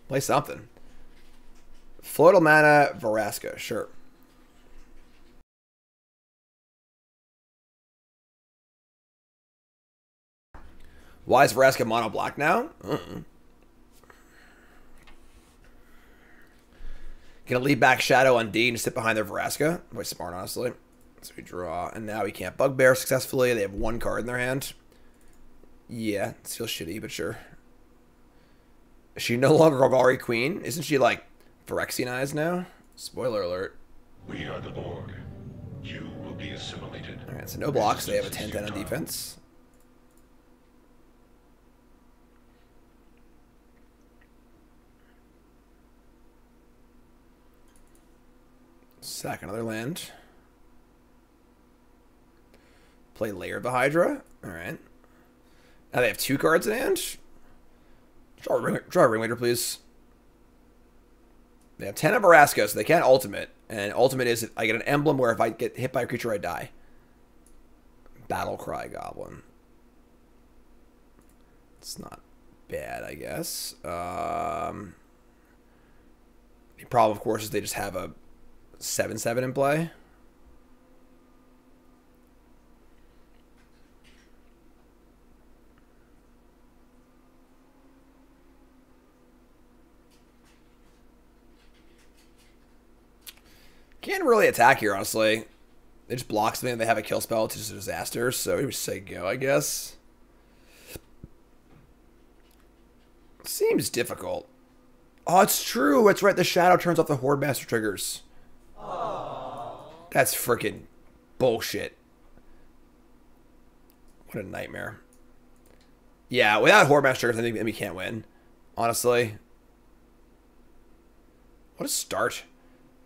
S1: Play something. Floatal mana, Vraska, sure. Why is Vraska mono black now? Gonna leave back Shadow on D and sit behind their Vraska. Quite smart, honestly. So we draw, and now we can't Bugbear successfully. They have 1 card in their hand. Yeah, it feels shitty, but sure. Is she no longer Golgari Queen? Isn't she like Phyrexianized now? Spoiler alert.
S4: We are the Borg. You will be assimilated.
S1: Alright, so no blocks. They have a 10-10 on defense. Sack another land. Play Lair of the Hydra. Alright. Now they have 2 cards in hand. Draw a Ringleader, please. They have 10 of Erasco, so they can't ultimate. And ultimate is I get an emblem where if I get hit by a creature, I die. Battle Cry Goblin. It's not bad, I guess. The problem, of course, is they just have a 7/7 in play. Can't really attack here, honestly. They just block something and they have a kill spell. It's just a disaster, so we would say go, I guess. Seems difficult. Oh, it's true. It's right. The shadow turns off the Hordemaster triggers. Aww. That's freaking bullshit. What a nightmare. Yeah, without Hordemaster triggers, I think we can't win. Honestly. What a start.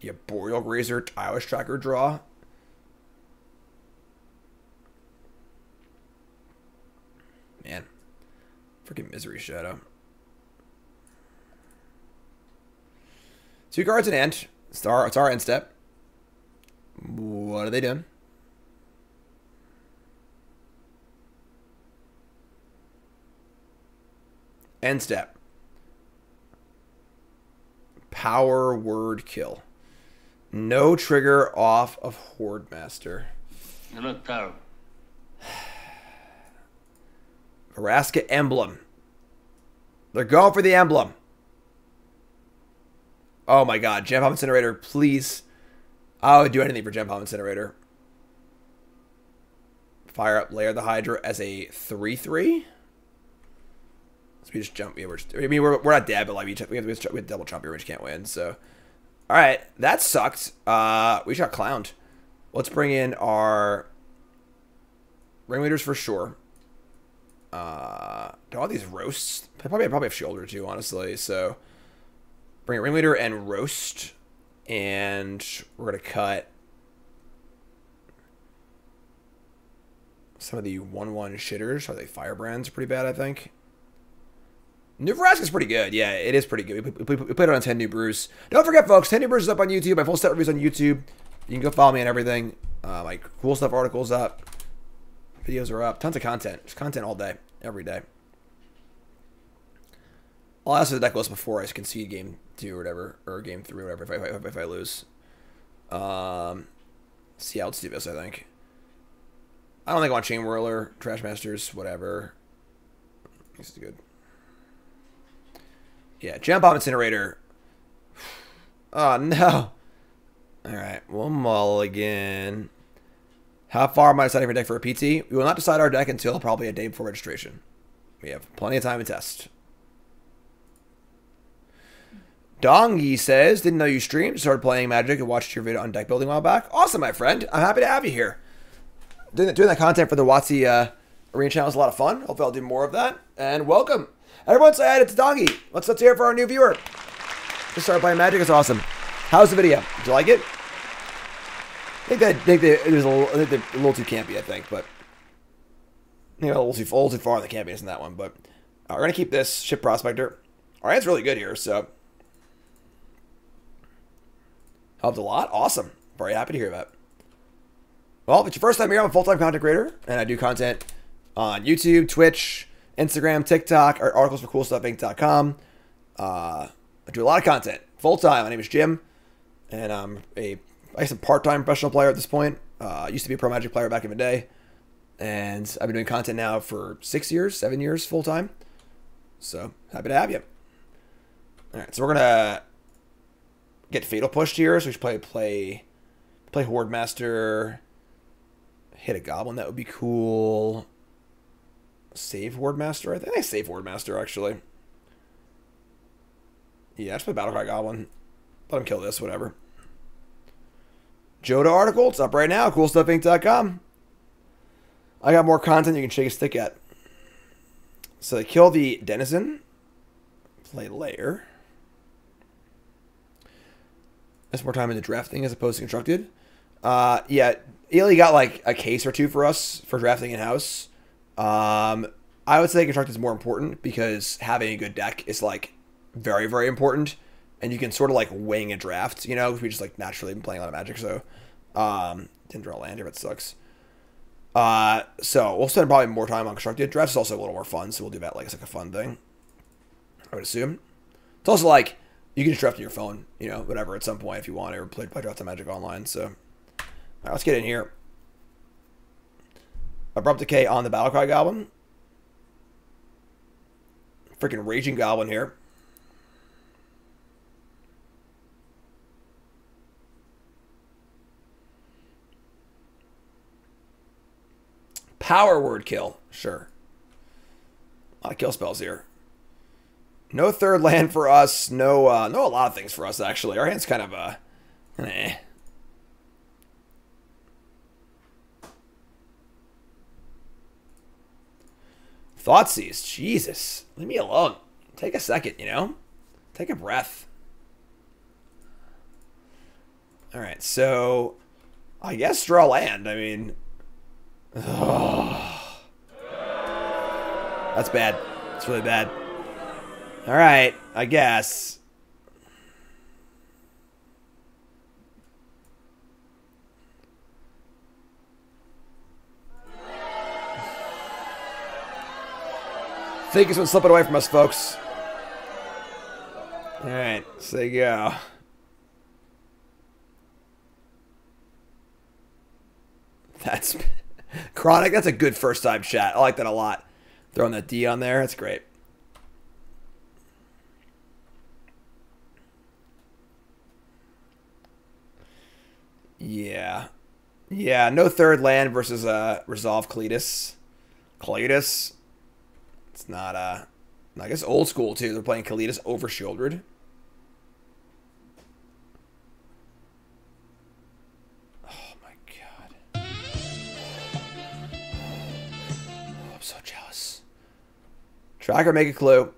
S1: Yeah, Boreal Grazer, Irish Tracker draw. Man. Freaking Misery Shadow. 2 cards in hand. It's our end step. What are they doing? End step. Power word kill. No trigger off of Hordemaster.
S5: You look terrible.
S1: Vraska emblem. They're going for the emblem. Oh my god. Gem Bomb Incinerator, please. I would do anything for Gem Bomb Incinerator. Fire up Lair the Hydra as a 3/3. So we just jump. Yeah, we're not dead, but like we have double jump here, which can't win. So, all right, that sucked. We just got clowned. Let's bring in our Ringleaders for sure. Do all these roasts? I probably have shoulder too, honestly. So, bring a Ringleader and roast, and we're gonna cut some of the 1/1 shitters. I think Firebrand's pretty bad, I think. New Vraska's pretty good. Yeah, it is pretty good. We put it on 10 New Brews. Don't forget, folks, 10 New Brews is up on YouTube. My full set reviews on YouTube. You can go follow me on everything. My cool stuff articles up. Videos are up. Tons of content. Just content all day. Every day. I'll ask for the deck list before I concede game 2 or whatever. Or game 3 or whatever if I lose. See how it's Dubious, I think. I don't think I want Chain Whirler, Trash Masters, whatever. This is good. Yeah, Gem Bomb Incinerator. Oh, no. Alright, we'll mulligan. How far am I deciding for deck for a PT? We will not decide our deck until probably a day before registration. We have plenty of time to test. Dongi says, didn't know you streamed. Started playing Magic and watched your video on deck building a while back. Awesome, my friend. I'm happy to have you here. Doing that content for the WotC Arena channel is a lot of fun. Hopefully I'll do more of that. And welcome. Everyone say hi to Dongi. Let's hear it for our new viewer. Just started playing Magic. It's awesome. How's the video? Did you like it? I think it was a little too campy, I think, but you know, a little too far on the campiness in that one. But we're gonna keep this Ship Prospector. All right, it's really good here, so helped a lot. Awesome. Very happy to hear that. Well, if it's your first time here, I'm a full-time content creator, and I do content on YouTube, Twitch, Instagram, TikTok, or articles for CoolStuffInc.com. I do a lot of content full-time. My name is Jim, and I'm I guess a part-time professional player at this point. Used to be a pro Magic player back in the day, and I've been doing content now for 7 years full-time. So happy to have you. All right, so we're gonna get Fatal pushed here. So we should play Hordemaster. Hit a Goblin, that would be cool. Save Hordemaster? I think I save Hordemaster, actually. Yeah, just play Battle Cry Goblin. Let him kill this, whatever. Joda article, it's up right now, CoolStuffInc.com. I got more content you can shake a stick at. So they kill the Denizen. Play Lair. That's more time into drafting as opposed to constructed. Yeah, Ely got like a case or two for us for drafting in-house. I would say constructed is more important because having a good deck is like very, very important. And you can sort of like wing a draft, you know, because we just like naturally been playing a lot of Magic. So, didn't draw a land here, but it sucks. So we'll spend probably more time on constructed. Drafts is also a little more fun, so we'll do that like it's like a fun thing, I would assume. It's also like you can just draft on your phone, you know, whatever at some point if you want to, or play draft on Magic Online. So, all right, let's get in here. Abrupt Decay on the Battle Cry Goblin. Freaking Raging Goblin here. Power word kill. Sure. A lot of kill spells here. No third land for us. No, a lot of things for us, actually. Our hand's kind of, eh. Thoughtseize. Jesus. Leave me alone. Take a second, you know? Take a breath. Alright, so I guess draw land. I mean... Oh. That's bad. It's really bad. Alright, I guess. I think it's been slipping away from us, folks. Alright, so there you go. That's Chronic. That's a good first time chat. I like that a lot. Throwing that D on there. That's great. Yeah. Yeah, no third land versus Resolve Cletus. Cletus. It's not, I guess old school, too. They're playing Cletus over Shieldred. Oh, my God. Oh, I'm so jealous. Tracker, make a clue.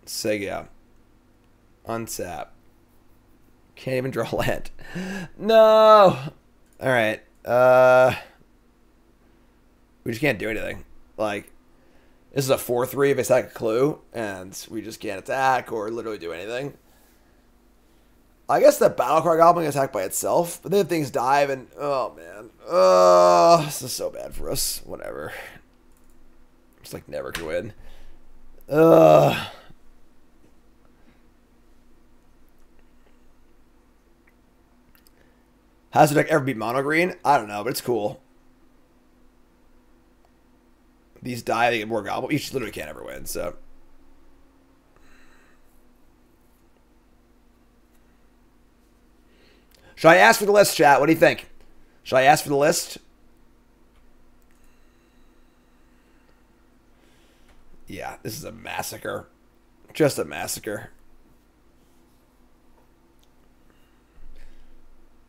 S1: Sega. Unsap. Can't even draw land. No! Alright. We just can't do anything. Like, this is a 4-3 if it's like a clue, and we just can't attack or literally do anything. I guess the Battle Cry Goblin can attack by itself, but then things dive and... Oh, man. This is so bad for us. Whatever. Just like never can win. Has the deck ever beat Mono Green? I don't know, but it's cool. These die, they get more Goblin. You literally can't ever win, so. Should I ask for the list, chat? What do you think? Should I ask for the list? Yeah, this is a massacre. Just a massacre.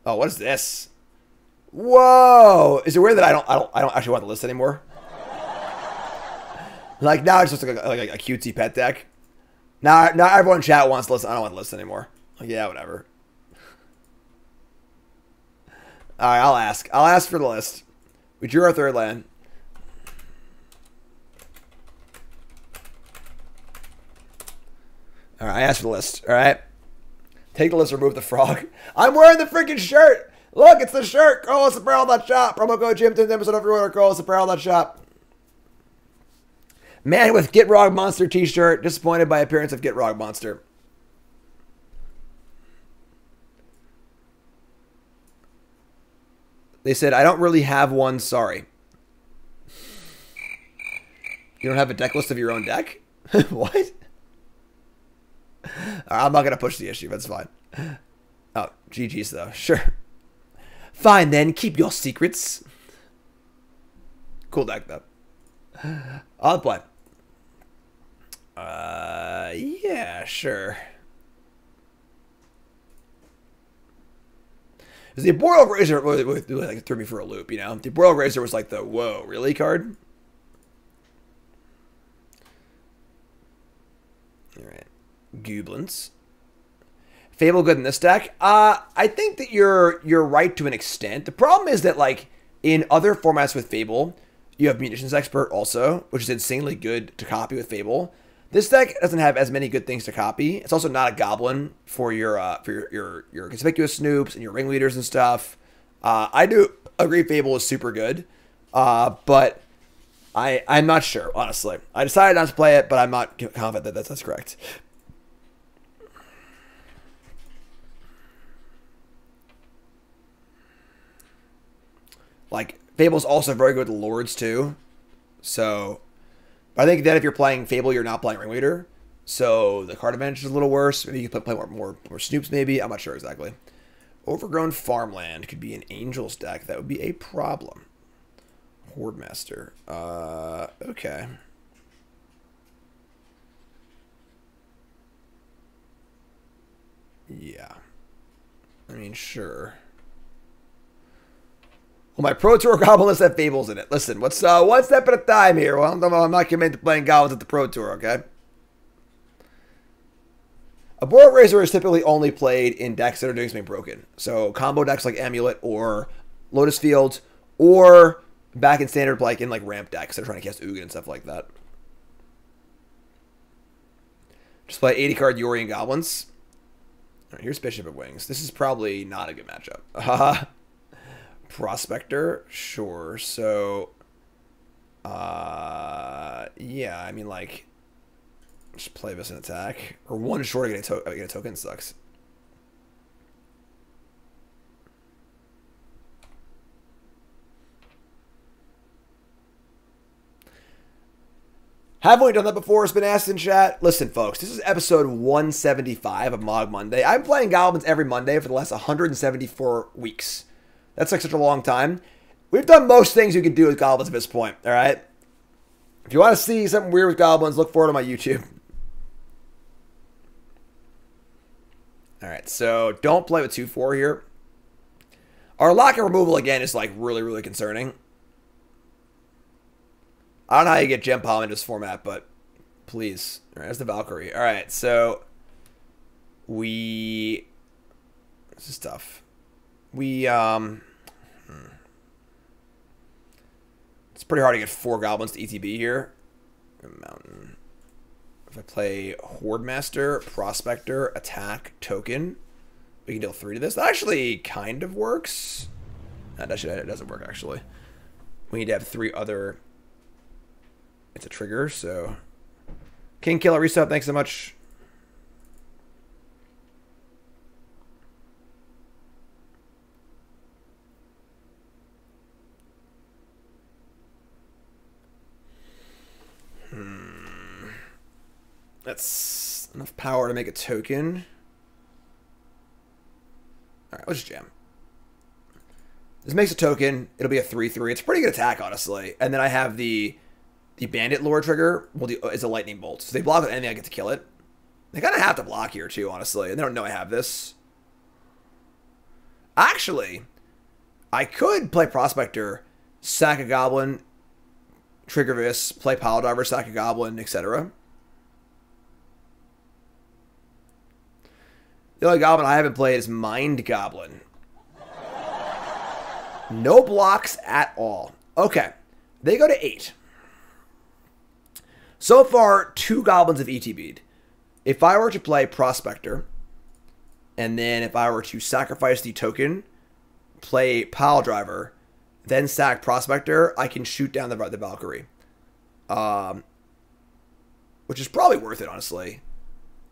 S1: Oh, what is this? Whoa! Is it weird that I don't actually want the list anymore? Like now it's just like a cutesy pet deck. Now everyone in chat wants the list. I don't want the list anymore. Like, yeah, whatever. All right, I'll ask. I'll ask for the list. We drew our third land. All right, I asked for the list. All right. Take the list, remove the frog. I'm wearing the freaking shirt. Look, it's the shirt. GoListApparel.shop. Promo code Jim 10% off your order. GoListApparel.shop. Man with Get Rog Monster t-shirt. Disappointed by appearance of Get Rog Monster. They said, I don't really have one. Sorry. You don't have a deck list of your own deck? What? I'm not going to push the issue. That's fine. Oh, GG's though. Sure. Fine then. Keep your secrets. Cool deck though. I'll play. Yeah, sure. The Boral Razor like threw me for a loop, you know? The Boral Razor was like the whoa, really card? Alright. Goblins. Fable good in this deck? I think that you're right to an extent. The problem is that, like, in other formats with Fable, you have Munitions Expert also, which is insanely good to copy with Fable. This deck doesn't have as many good things to copy. It's also not a Goblin for your Conspicuous Snoops and your Ringleaders and stuff. I do agree Fable is super good, but I'm not sure, honestly. I decided not to play it, but I'm not confident that that's correct. Like, Fable's also very good with Lords, too. So, I think that if you're playing Fable, you're not playing Ringleader. So, the card advantage is a little worse. Maybe you can play more Snoops, maybe. I'm not sure exactly. Overgrown Farmland could be an Angels deck. That would be a problem. Hordemaster. Okay. Yeah. I mean, sure. Well, my Pro Tour Goblin list have Fables in it. Listen, one step at a time here. Well, I'm not committed to playing Goblins at the Pro Tour, okay? A Boros Razor is typically only played in decks that are doing something broken. So, combo decks like Amulet or Lotus Field, or back in standard, like in ramp decks that are trying to cast Ugin and stuff like that. Just play 80-card Yorian Goblins. All right, here's Bishop of Wings. This is probably not a good matchup. Prospector, sure. So, yeah, I mean, like, just play this in attack. Or one short, get a token sucks. Haven't we done that before? It's been asked in chat. Listen, folks, this is episode 175 of Mogg Monday. I've been playing Goblins every Monday for the last 174 weeks. That's like such a long time. We've done most things you can do with Goblins at this point, all right? If you want to see something weird with Goblins, look for it on my YouTube. All right, so don't play with 2-4 here. Our lock and removal, again, is like really, really concerning. I don't know how you get Gem Palm into this format, but please. All right, there's the Valkyrie. All right, so this is tough. It's pretty hard to get 4 Goblins to ETB here. Mountain. If I play Hordemaster, Prospector, Attack, Token, we can deal 3 to this. That actually kind of works. It doesn't work, actually. We need to have 3 other... It's a trigger, so... King Killer Reset, thanks so much. That's enough power to make a token. Alright, let's just jam. This makes a token. It'll be a 3/3. It's a pretty good attack, honestly. And then I have the Bandit lore trigger. It's a lightning bolt. So they block with anything, I get to kill it. They kind of have to block here, too, honestly. And they don't know I have this. Actually, I could play Prospector, sack a Goblin, trigger this, play Piledriver, sack a Goblin, etc. The only Goblin I haven't played is Mind Goblin. No blocks at all. Okay. They go to 8. So far, 2 Goblins have ETB'd. If I were to play Prospector, and then if I were to sacrifice the token, play Piledriver, then sack Prospector, I can shoot down the Valkyrie. Which is probably worth it, honestly.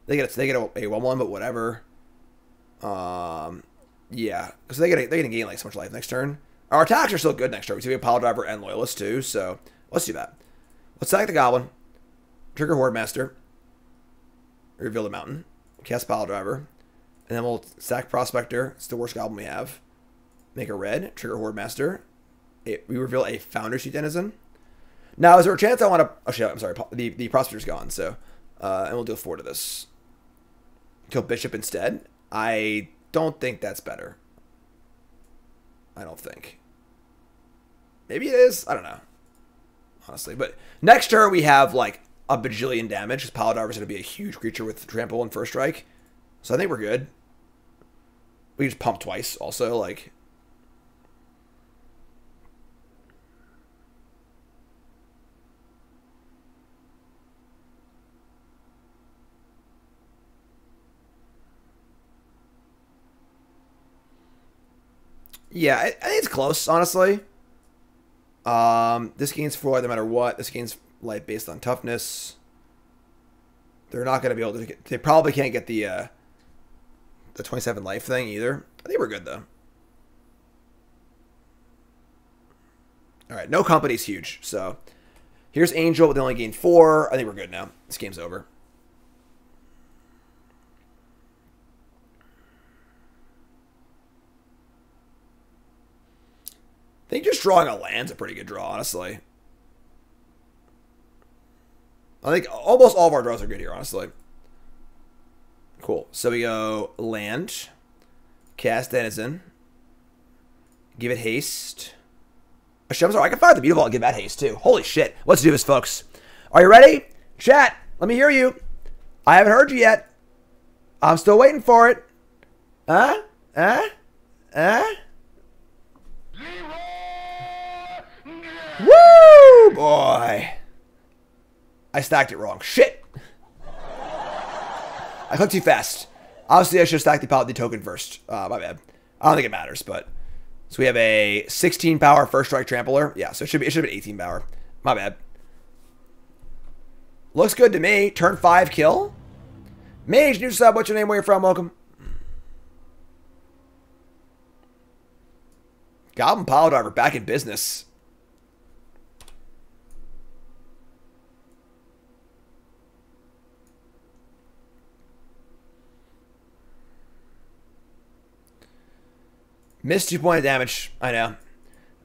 S1: They get a 1/1, but whatever. Yeah, because they're gonna gain like so much life next turn. Our attacks are still good next turn. We have Piledriver and Loyalist too, so let's do that. Let's sack the Goblin, trigger Hordemaster, reveal the Mountain, cast Piledriver, and then we'll sack Prospector. It's the worst Goblin we have. Make a red, trigger Hordemaster. We reveal a Foundry Denizen. Now, is there a chance I want to... Oh, shit, I'm sorry. The Prospector's gone, so... and we'll deal 4 to this. Kill Bishop instead. I don't think that's better. I don't think. Maybe it is. I don't know. Honestly. But next turn, we have, like, a bajillion damage. Because Piledriver's going to be a huge creature with trample and first strike. So I think we're good. We just pump twice also, like. Yeah, I think it's close, honestly. This gains 4 no matter what. This gains life based on toughness. They're not going to be able to get... They probably can't get the 27 life thing either. I think we're good, though. Alright, no company's huge. So, here's Angel, but they only gain 4. I think we're good now. This game's over. I think just drawing a land's a pretty good draw, honestly. I think almost all of our draws are good here, honestly. Cool. So we go land, cast Denizen, give it haste. Actually, I'm sorry, I can fire the Mutavault and give that haste too. Holy shit. Let's do this, folks. Are you ready? Chat, let me hear you. I haven't heard you yet. I'm still waiting for it. Woo, boy. I stacked it wrong. Shit. I clicked too fast. Obviously, I should have stacked the Paladin token first. My bad. I don't think it matters, but... So we have a 16 power first strike trampler. Yeah, so it should have been 18 power. My bad. Looks good to me. Turn 5 kill. Mage, new sub. What's your name? Where you from? Welcome. Goblin Piledriver back in business. Missed 2 points of damage. I know.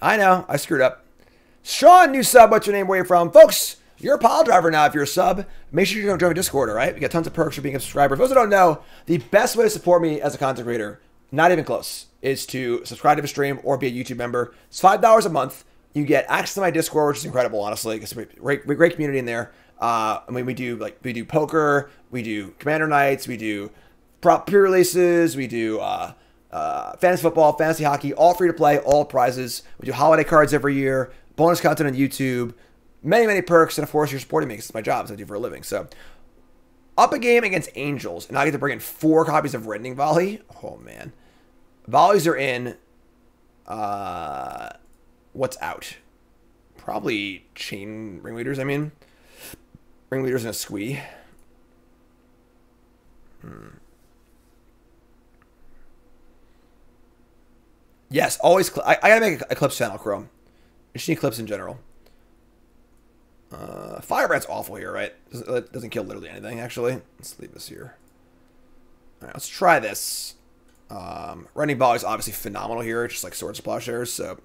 S1: I screwed up. Sean, new sub. What's your name? Where you from? Folks, you're a Piledriver now if you're a sub. Make sure you don't join my Discord, all right? We got tons of perks for being a subscriber. For those who don't know, the best way to support me as a content creator, not even close, is to subscribe to the stream or be a YouTube member. It's $5 a month. You get access to my Discord, which is incredible, honestly, because we great community in there. I mean, we do poker, we do Commander Nights, we do pre-releases, we do fantasy football, fantasy hockey, all free to play, all prizes. We do holiday cards every year, bonus content on YouTube, many perks, and of course you're supporting me because it's my job, it's what I do for a living. So, up a game against Angels, and I get to bring in 4 copies of Rending Volley. Oh man, volleys are in. What's out? Probably Chain Ringleaders. I mean, Ringleaders and a Squee. Yes, always. I gotta make a Eclipse channel, Chrome. I just need Eclipse in general. Firebrand's awful here, right? Doesn't kill literally anything, actually. Let's leave this here. Alright, let's try this. Rending Volley is obviously phenomenal here, just like Swords to Plowshares, so.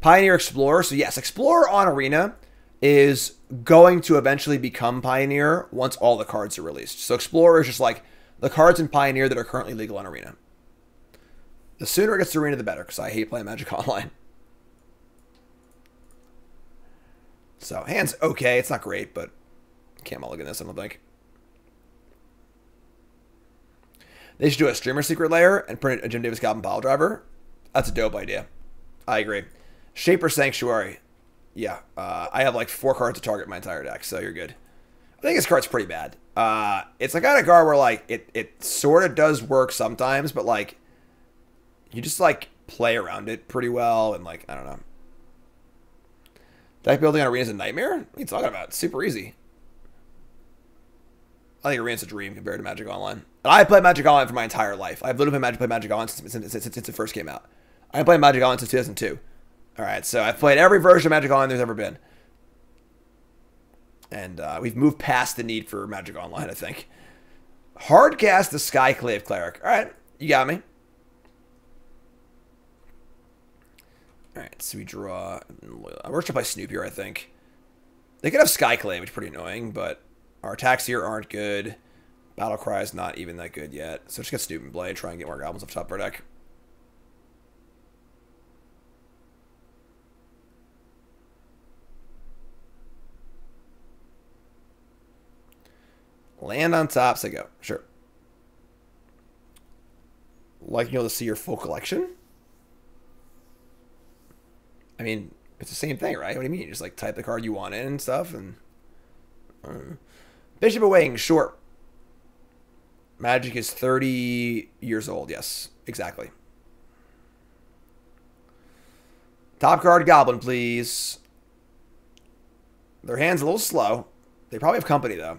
S1: Pioneer Explorer. So yes, Explorer on Arena is going to eventually become Pioneer once all the cards are released. So Explorer is just like the cards in Pioneer that are currently legal on Arena. The sooner it gets to Arena, the better, because I hate playing Magic Online. So, hand's okay. It's not great, but can't mulligan this, I don't think. They should do a Streamer Secret Lair and print a Jim Davis Goblin Piledriver. That's a dope idea. I agree. Shaper Sanctuary. Yeah, I have like 4 cards to target my entire deck, so you're good. I think this card's pretty bad. It's the kind of card where like it sort of does work sometimes, but like you just like play around it pretty well, and like I don't know. Deck building on Arena's a nightmare? What are you talking about? It's super easy. I think Arena's a dream compared to Magic Online. And I played Magic Online for my entire life. I've literally played Magic Online since it first came out. I've played Magic Online since 2002. Alright, so I've played every version of Magic Online there's ever been. And we've moved past the need for Magic Online, I think. Hardcast the Skyclave Cleric. Alright, you got me. Alright, so we draw... We're to play Snoop here, I think. They could have Skyclave, which is pretty annoying, but our attacks here aren't good. Battle Cry is not even that good yet. So just get Snoop and Blade, try and get more Goblins off top of our deck. Land on top, so go. Sure. liking able to see your full collection? I mean, it's the same thing, right? What do you mean? You just like type the card you want in and stuff, and Bishop of Wing, short. Magic is 30 years old. Yes, exactly. Top card, Goblin, please. Their hand's a little slow. They probably have company, though.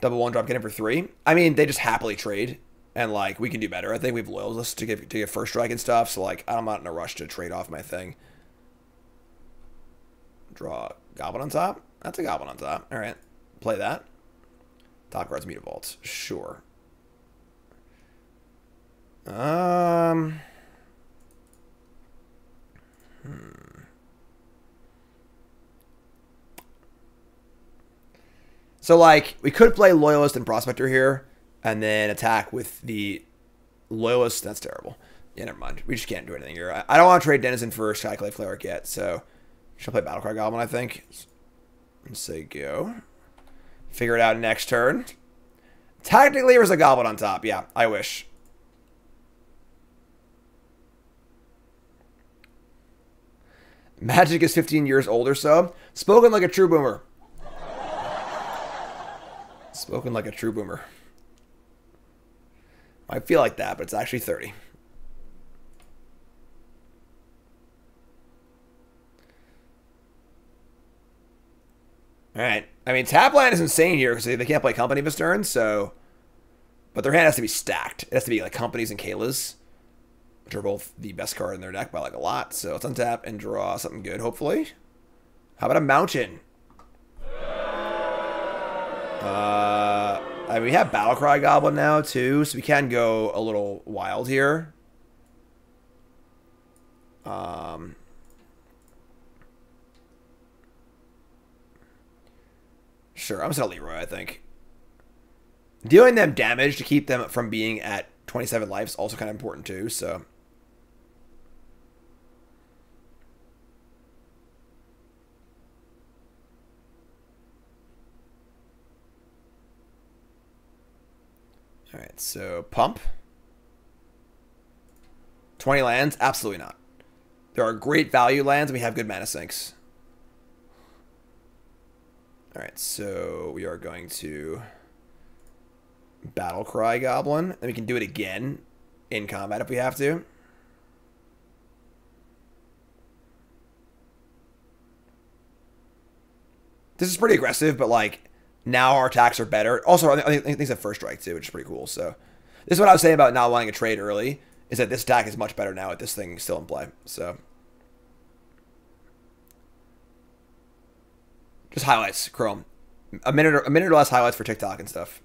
S1: Double 1-drop, get in for 3. I mean, they just happily trade. And, like, we can do better. I think we have Loyalists to get first strike and stuff. So, like, I'm not in a rush to trade off my thing. Draw Goblin on top. That's a Goblin on top. All right. Play that. Top card's Mutavault. Sure. So, like, we could play Loyalist and Prospector here, and then attack with the Loyalist. That's terrible. Yeah, never mind. We just can't do anything here. I don't want to trade Denizen for Skyclave Cleric yet, so should play Battle Cry Goblin, I think. And say go. Figure it out next turn. Technically, there's a Goblin on top. Yeah, I wish. Magic is 15 years old or so. Spoken like a true boomer. Spoken like a true boomer. I feel like that, but it's actually 30. All right. I mean, tap land is insane here because they can't play Company this turn, so... But their hand has to be stacked. It has to be like Companies and Kayla's, which are both the best card in their deck by like a lot. So let's untap and draw something good, hopefully. How about a Mountain? I mean, we have Battle Cry Goblin now, too, so we can go a little wild here. Sure, I'm just going to Leroy, I think. Dealing them damage to keep them from being at 27 life is also kind of important, too, so... Alright, so pump. 20 lands? Absolutely not. There are great value lands and we have good mana sinks. Alright, so we are going to Battle Cry Goblin. And we can do it again in combat if we have to. This is pretty aggressive, but like... Now our attacks are better. Also, I think it's a first strike too, which is pretty cool. So, this is what I was saying about not wanting to trade early. Is that this attack is much better now with this thing still in play. So, just highlights, Chrome. A minute or less highlights for TikTok and stuff.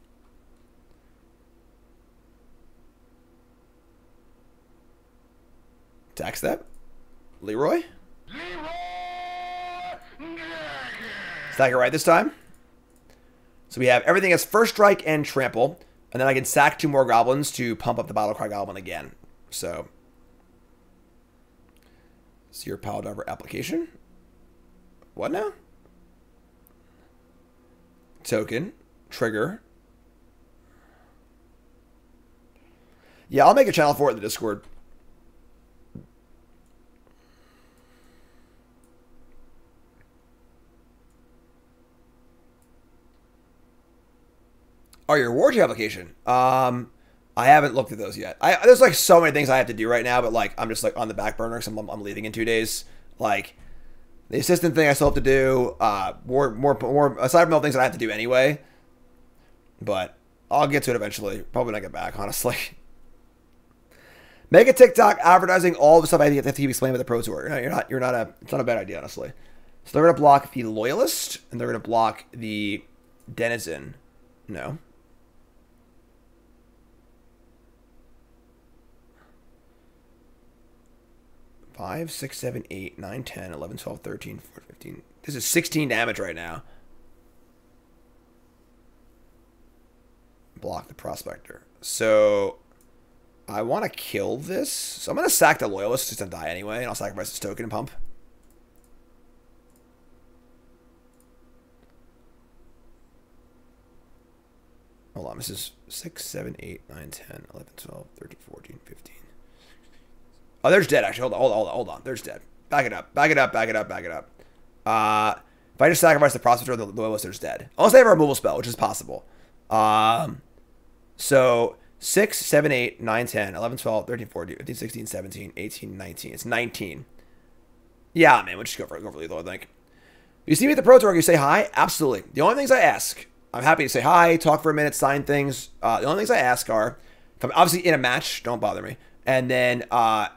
S1: Attack step. Leroy. Stack it right this time. So we have everything as first strike and trample. And then I can sack 2 more goblins to pump up the Battle Cry Goblin again. So, your Piledriver application. What now? Token. Trigger. Yeah, I'll make a channel for it in the Discord. Oh, your Warchief application. I haven't looked at those yet. There's like so many things I have to do right now, but like I'm just like on the back burner because I'm leaving in 2 days. Like the assistant thing I still have to do. More aside from all the things that I have to do anyway. But I'll get to it eventually. Probably when I get back, honestly. Make a TikTok advertising all the stuff I have to keep explaining with the Pro Tour. It's not a bad idea, honestly. So they're gonna block the Loyalist and they're gonna block the Denizen. No. 5, 6, 7, 8, 9, 10, 11, 12, 13, 14, 15. This is 16 damage right now. Block the Prospector. So, I want to kill this. So, I'm going to sack the Loyalist just to die anyway, and I'll sacrifice this token and pump. Hold on. This is 6, 7, 8, 9, 10, 11, 12, 13, 14, 15. Oh, there's dead, actually. Hold on. There's dead. Back it up. If I just sacrifice the Prospector or the Loyalist, there's dead. Unless they have a removal spell, which is possible. So 6, 7, 8, 9, 10, 11, 12, 13, 14, 15, 16, 17, 18, 19. It's 19. Yeah, man, we'll just go for lethal, I think. You see me at the Pro Tour, you say hi? Absolutely. The only things I ask, I'm happy to say hi, talk for a minute, sign things. The only things I ask are, if I'm obviously in a match, don't bother me. And then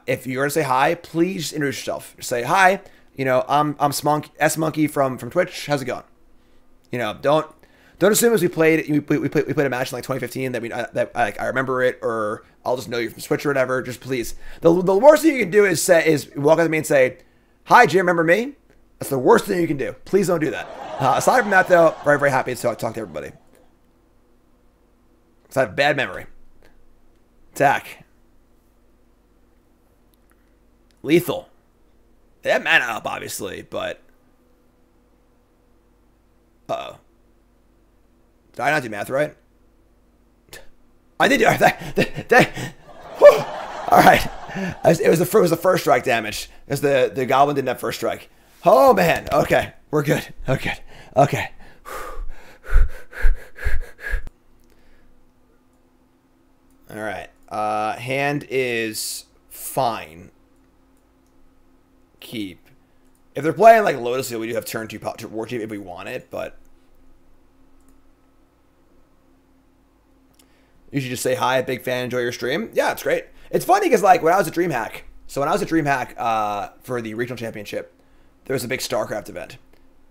S1: if you're going to say hi, please introduce yourself. Just say, hi, you know, I'm S-Monkey from Twitch. How's it going? You know, don't assume as we played a match in like 2015 that I remember it, or I'll just know you from Twitch or whatever. Just please. The worst thing you can do is walk up to me and say, hi, Jim, remember me? That's the worst thing you can do. Please don't do that. Aside from that, though, very, very happy to talk to everybody. So I have bad memory. Attack. Lethal. They have mana up, obviously, but... Uh-oh. Did I not do math right? I did do that. All right. It was the first strike damage. Because the Goblin didn't have first strike. Oh, man. Okay. We're good. Okay. Okay. All right. Hand is fine. Keep. If they're playing like Lotus Seal, we do have turn 2 Warchief if we want it, but you should just say hi, big fan, enjoy your stream. Yeah, it's great. It's funny because like when I was at DreamHack, for the regional championship, there was a big StarCraft event,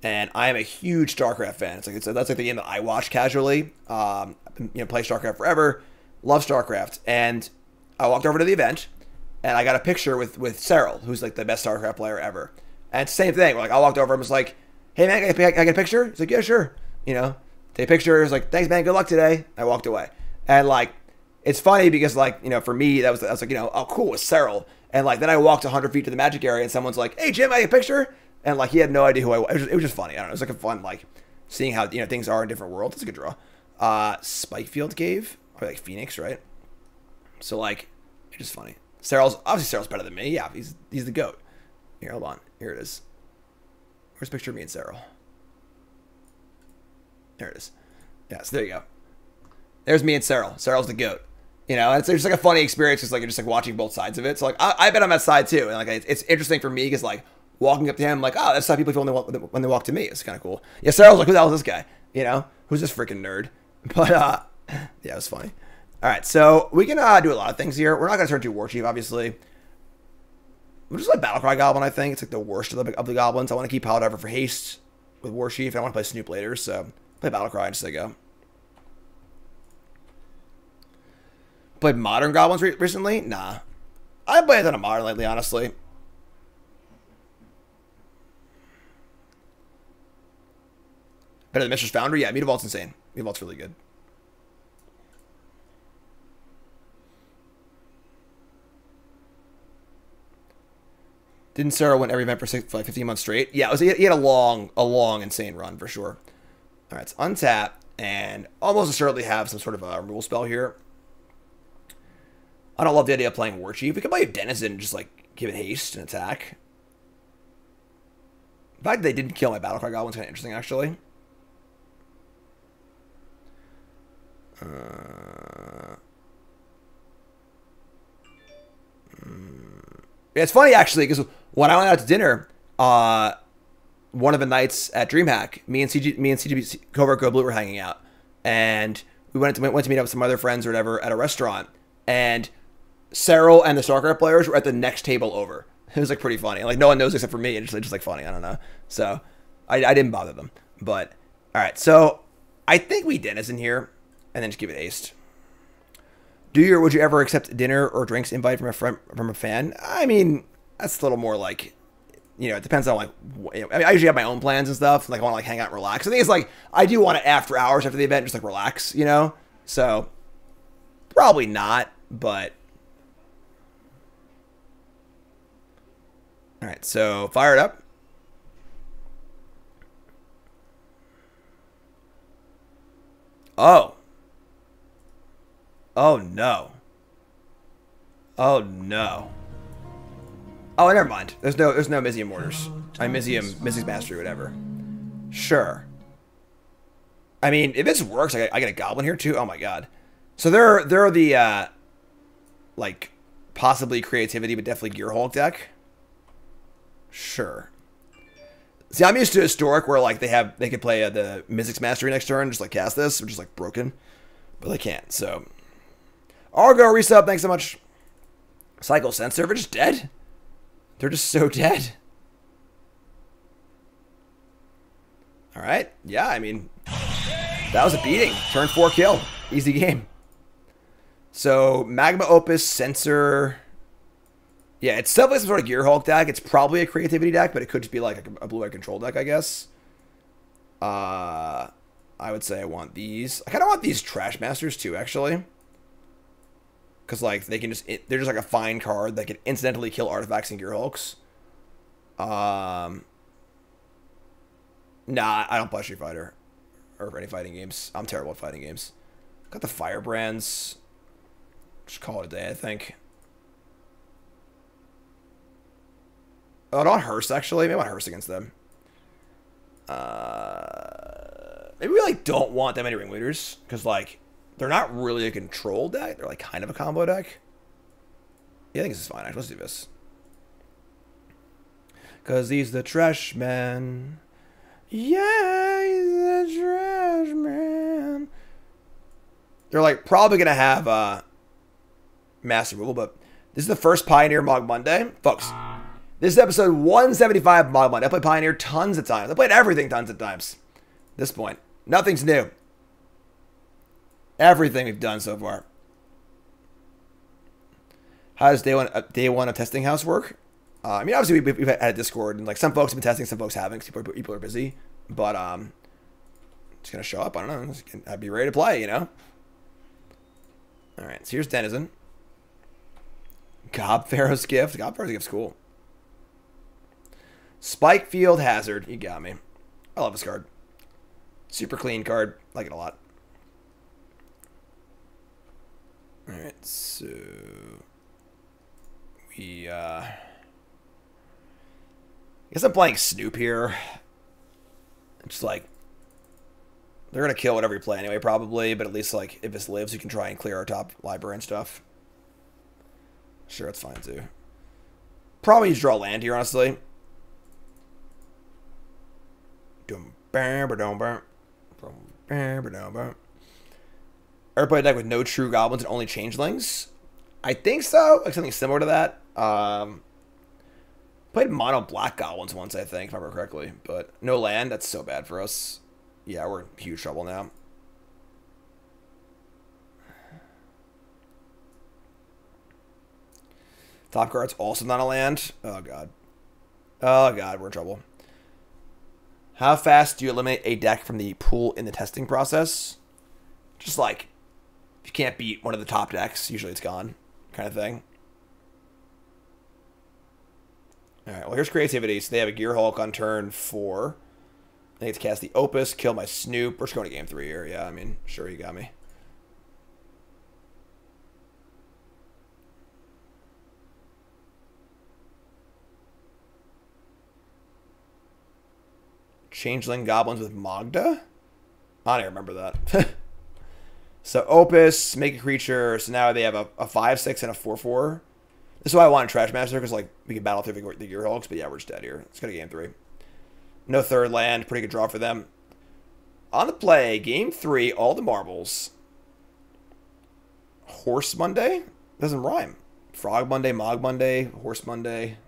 S1: and I am a huge StarCraft fan. That's like the game that I watch casually. Play StarCraft forever, love StarCraft, and I walked over to the event, and I got a picture with Cyril, who's like the best StarCraft player ever. And same thing. Like I walked over and was like, "Hey man, can I get a picture?" He's like, "Yeah, sure." You know, take a picture. He's like, "Thanks man, good luck today." I walked away, and like, it's funny because like for me I was like oh cool, it's Cyril, and like then I walked 100 feet to the Magic area and someone's like, "Hey Jim, can I get a picture?" And like he had no idea who I was. It was just funny. I don't know. It was like a fun like seeing how things are in different worlds. It's a good draw. Spikefield Cave or like Phoenix, right? So like, it's just funny. Cyril's better than me. Yeah, he's the GOAT. Here, hold on. Here it is. Where's a picture of me and Cyril? There it is. Yeah, so there you go. There's me and Cyril. Cyril's the GOAT. And it's just like a funny experience. It's like you're just like watching both sides of it. So like I bet I'm that side too. And like it's interesting for me because like walking up to him, like, oh, that's how people feel when they walk to me. It's kind of cool. Yeah, Cyril's like, who the hell is this guy? Who's this freaking nerd? But yeah, it was funny. All right, so we can do a lot of things here. We're not going to turn to Warchief, obviously. We'll just like Battle Cry Goblin, I think. It's like the worst of the Goblins. I want to keep Piledriver for haste with Warchief. I want to play Snoop later, so play Battle Cry just to go. Played Modern Goblins recently? Nah. I haven't played a ton of Modern lately, honestly. Better than Mistress Foundry? Yeah, Mutavault's insane. Mutavault's really good. Didn't Sarah win every event for like 15 months straight? Yeah, he had a long, insane run for sure. All right, let's untap and almost assuredly have some sort of a removal spell here. I don't love the idea of playing Warchief. We could play Denizen and just like give it haste and attack. The fact that they didn't kill my Battle Cry Goblin is kind of interesting, actually. It's funny actually because when I went out to dinner, one of the nights at DreamHack, me and CGB Covert Go Blue were hanging out, and we went to meet up with some other friends or whatever at a restaurant, and Cyril and the StarCraft players were at the next table over. It was like pretty funny. Like no one knows except for me. It's just like funny. I don't know. So I didn't bother them. But all right. So I think we Denizen here, and then just give it haste. Would you ever accept dinner or drinks invite from a fan? I mean, that's a little more like, it depends on like. I usually have my own plans and stuff. Like I want to like hang out and relax. I think it's like I do want to after hours after the event just like relax. So probably not, but. All right, so fire it up. Oh. Oh no. Oh no. Oh, never mind. There's no Mizium Mortars. Mystic's Mastery, whatever. Sure. I mean, if this works, I get a Goblin here too. Oh my god. So they're the like possibly creativity, but definitely Gearhulk deck. Sure. See, I'm used to Historic where like they could play the Mystic's Mastery next turn, just like cast this, which is like broken, but they can't. So Argo resub, thanks so much. Cycle Sensor, they're just dead. They're just so dead. All right, yeah, I mean that was a beating. Turn 4 kill, easy game. So Magma Opus Sensor. Yeah, it's definitely some sort of Gearhulk deck. It's probably a creativity deck, but it could just be like a blue-eye control deck, I guess. I would say I want these. I kind of want these Trash Masters too, actually. Because like they can they're just like a fine card that can incidentally kill artifacts and Gearhulks. Nah, I don't play Street Fighter or any fighting games. I'm terrible at fighting games. Got the Firebrands. Just call it a day, I think. Oh, not Hearst, actually. Maybe I want Hearst against them. Maybe we, like, don't want that many Ringleaders. Because, like, they're not really a control deck. They're, like, kind of a combo deck. Yeah, I think this is fine, actually. Let's do this. Because he's the trash man. Yeah, he's the trash man. They're, like, probably going to have mass removal, but this is the first Pioneer Mogg Monday. Folks. This is episode 175 of Mogg Monday. I played Pioneer tons of times. I played everything tons of times. At this point, nothing's new. Everything we've done so far. How does day one of Testing House work? I mean, obviously we've had a Discord, and like some folks have been testing, some folks haven't, because people are busy. But just gonna show up. I don't know. I'd be ready to play. You know. All right. So here's Denizen. Gob Pharaoh's Gift. Gob Pharaoh's Gift's cool. Spike Field Hazard. You got me. I love this card. Super clean card. Like it a lot. Alright, so we I guess I'm playing Snoop here. Just like they're gonna kill whatever you play anyway, probably, but at least like if this lives, you can try and clear our top library and stuff. Sure, that's fine too. Probably just draw land here, honestly. Everybody deck with no true goblins and only changelings? I think so. Like something similar to that. Played mono black goblins once, I think, if I remember correctly. But no land. That's so bad for us. Yeah, we're in huge trouble now. Top card's also not a land. Oh, God. Oh, God, we're in trouble. How fast do you eliminate a deck from the pool in the testing process? Just like, if you can't beat one of the top decks, usually it's gone, kind of thing. Alright, well, here's creativity. So they have a Gearhulk on turn 4. I need to cast the Opus, kill my Snoop. We're just going to game 3 here. Yeah, I mean, sure, you got me. Changeling Goblins with Magda? I don't even remember that. So Opus, make a creature. So now they have a 5/6 and a 4/4. This is why I wanted Trash Master, because like we can battle through the Gearhulks, but yeah, we're just dead here. Let's go to game 3. No third land, pretty good draw for them. On the play, game 3, all the marbles. Horse Monday? Doesn't rhyme. Frog Monday, Mogg Monday, Horse Monday.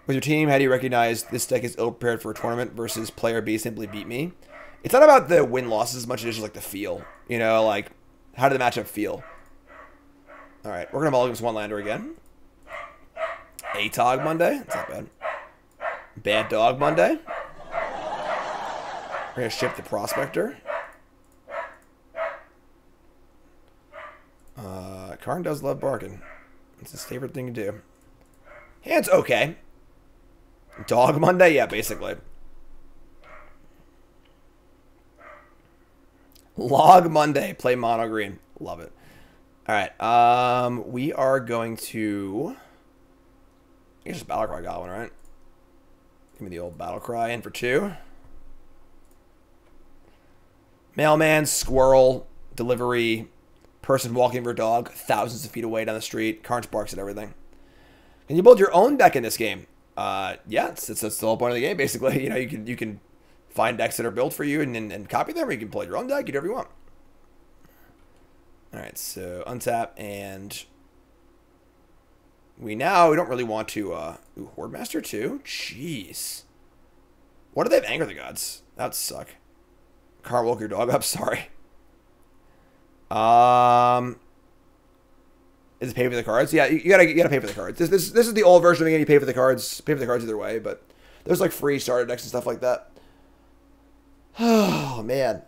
S1: With your team, how do you recognize this deck is ill-prepared for a tournament versus player B simply beat me? It's not about the win-losses as much as it's just like the feel. You know, like, how did the matchup feel? Alright, we're going to mulligan one lander again. ATOG Monday. That's not bad. Bad Dog Monday. We're going to ship the Prospector. Karn does love barking. It's his favorite thing to do. Hand's okay. Dog Monday? Yeah, basically. Log Monday. Play mono green. Love it. All right. We are going to. I guess just Battle Cry Goblin, right? Give me the old Battle Cry in for 2. Mailman, squirrel, delivery, person walking their dog thousands of feet away down the street. Carnage barks at everything. Can you build your own deck in this game? Yeah, it's the whole point of the game, basically. You know, you can find decks that are built for you and copy them, or you can play your own deck, you do whatever you want. All right, so untap, and we don't really want to, ooh, Hordemaster too? Jeez. What do they have? Anger the Gods. That would suck. Can't woke your dog up, sorry. Is it pay for the cards? Yeah, you gotta pay for the cards. This is the old version of the game. You pay for the cards. Pay for the cards either way, but there's like free starter decks and stuff like that. Oh man.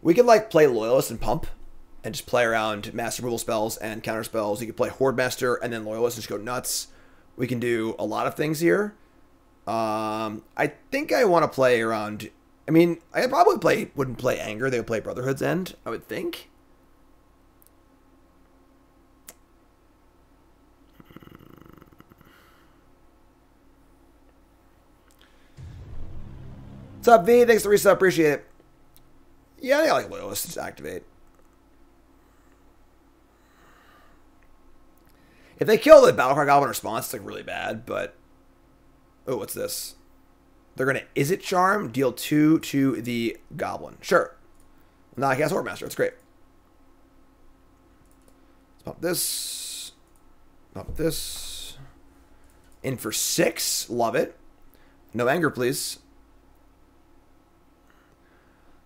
S1: We could like play Loyalist and pump, and just play around master removal spells and counter spells. You could play Hordemaster and then Loyalist and just go nuts. We can do a lot of things here. I think I want to play around. I mean, I probably wouldn't play Anger. They would play Brotherhood's End, I would think. What's up, V? Thanks for the reset. Appreciate it. Yeah, I think I like Loyalist. Just activate. If they kill the Battle Cry Goblin response, it's like really bad, but... Oh, what's this? They're going to Is It Charm, deal 2 to the Goblin. Sure. Now I cast Hordemaster. It's great. Let's pop this. Pop this. In for 6. Love it. No anger, please.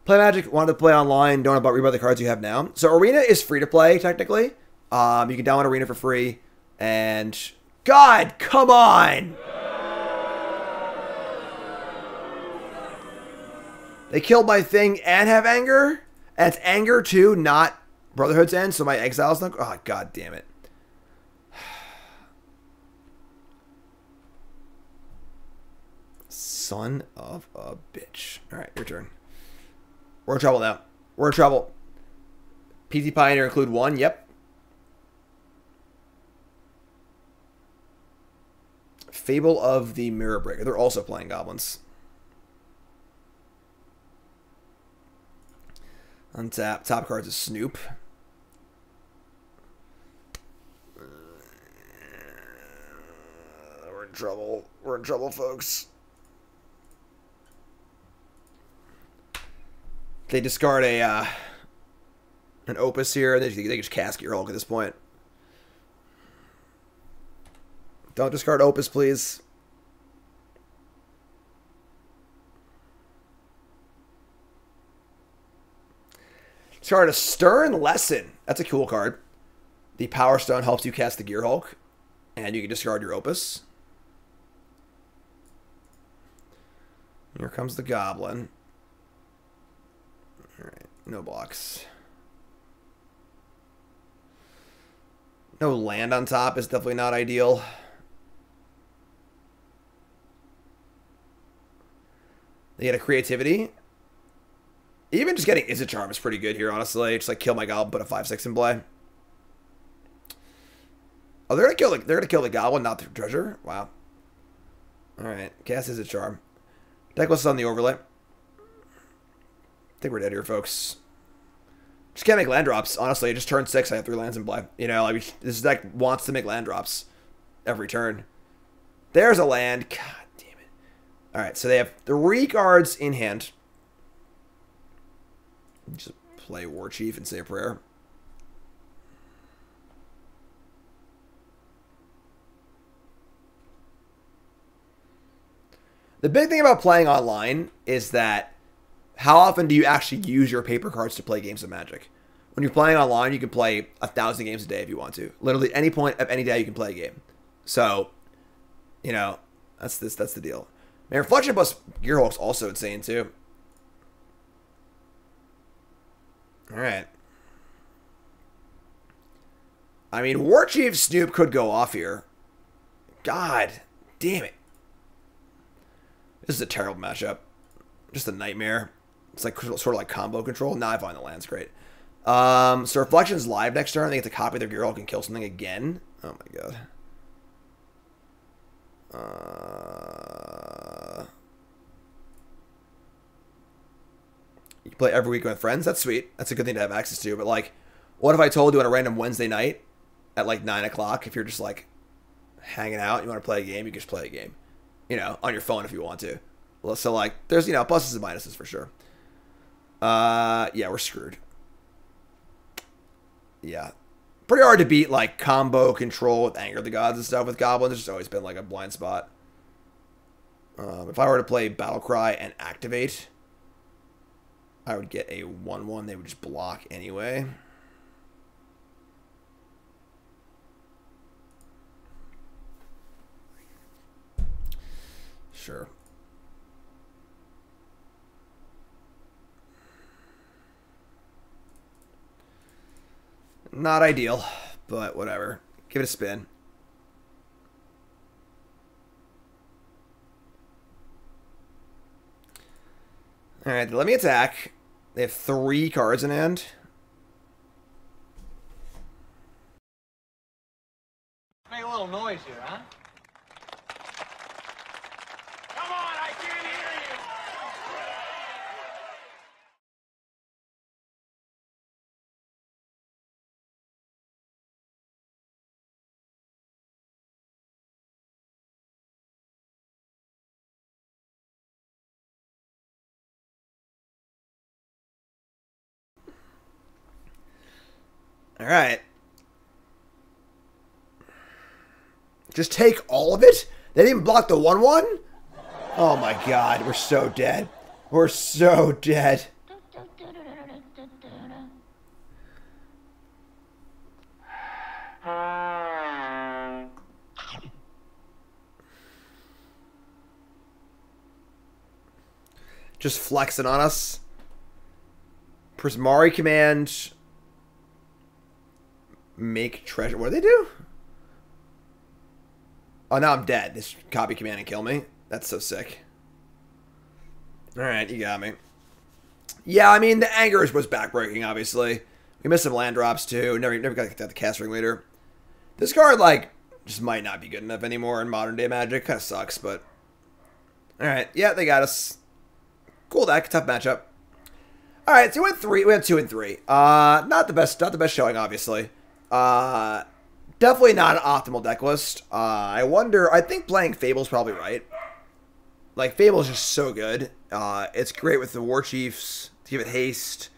S1: Play Magic. Wanted to play online. Don't know about rebuy the cards you have now. So Arena is free to play, technically. You can download Arena for free. And... God, come on! They killed my thing and have anger? And it's anger too, not Brotherhood's End, so my exile's not... Oh, god damn it. Son of a bitch. Alright, your turn. We're in trouble now. We're in trouble. PT Pioneer include 1, yep. Fable of the Mirror Breaker. They're also playing Goblins. Untap. Top card's a Snoop. We're in trouble. We're in trouble, folks. They discard an Opus here. They just cast Gearhulk at this point. Don't discard Opus, please. Discard a Stern Lesson. That's a cool card. The Power Stone helps you cast the Gearhulk, and you can discard your Opus. Here comes the Goblin. Alright, no blocks. No land on top is definitely not ideal. They get a creativity. Even just getting Is It Charm is pretty good here, honestly. Just like kill my Goblin, put a 5/6 in play. Oh, they're gonna kill the Goblin, not the treasure. Wow. Alright, cast Is It Charm. Deckless is on the overlay. I think we're dead here, folks. Just can't make land drops, honestly. Just turn 6, I have 3 lands in play. You know, like this deck wants to make land drops every turn. There's a land. God damn it. Alright, so they have 3 cards in hand. Just play Warchief and say a prayer. The big thing about playing online is that how often do you actually use your paper cards to play games of Magic? When you're playing online, you can play 1,000 games a day if you want to. Literally any point of any day you can play a game. So, you know, that's the deal. Man, Reflection plus Gearhulk's also insane too. Alright. I mean, Warchief Snoop could go off here. God damn it. This is a terrible matchup. Just a nightmare. It's like sort of like combo control. Nah, I find the land's great. So Reflection's live next turn. They get to copy their Girl can kill something again. Oh my god. You can play every week with friends. That's sweet. That's a good thing to have access to. But like, what if I told you on a random Wednesday night at like 9 o'clock, if you're just like hanging out, you want to play a game, you can just play a game, you know, on your phone if you want to. Well, so like, there's, you know, pluses and minuses for sure. Yeah, we're screwed. Yeah. Pretty hard to beat like combo control with Anger of the Gods and stuff with Goblins. There's just always been like a blind spot. If I were to play Battle Cry and activate, I would get a 1/1. They would just block anyway. Sure. Not ideal, but whatever. Give it a spin. Alright, let me attack. They have 3 cards in hand.
S5: Make a little noise here, huh? Come on, I can't hear you!
S1: All right. Just take all of it? They didn't even block the 1/1? Oh my god, we're so dead. We're so dead. Just flexing on us. Prismari command. Make treasure. What do they do? Oh, now I'm dead. This copy command and kill me. That's so sick. Alright, you got me. Yeah, I mean, the anger was backbreaking, obviously. We missed some land drops, too. Never got to get the Castle Ringleader. This card, like, just might not be good enough anymore in modern day Magic. Kind of sucks, but... Alright, yeah, they got us. Cool deck. Tough matchup. Alright, so we went 2 and 3. Not the best showing, obviously. Definitely not an optimal deck list. I think playing Fable's probably right. Like, Fable's just so good. It's great with the Warchiefs to give it haste.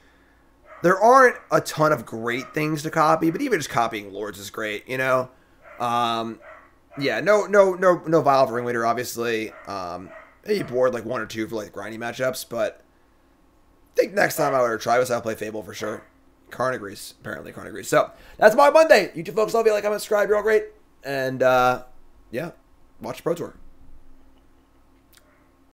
S1: There aren't a ton of great things to copy, but even just copying Lords is great, you know? Yeah, no Vial of Ringleader, obviously. Maybe board like 1 or 2 for like grindy matchups, but I think next time I would try this, I'll play Fable for sure. Karn agrees. Apparently, Karn agrees. So, that's Mogg Monday. YouTube folks, love you. Like, comment, subscribe. You're all great. And, yeah, watch the Pro Tour.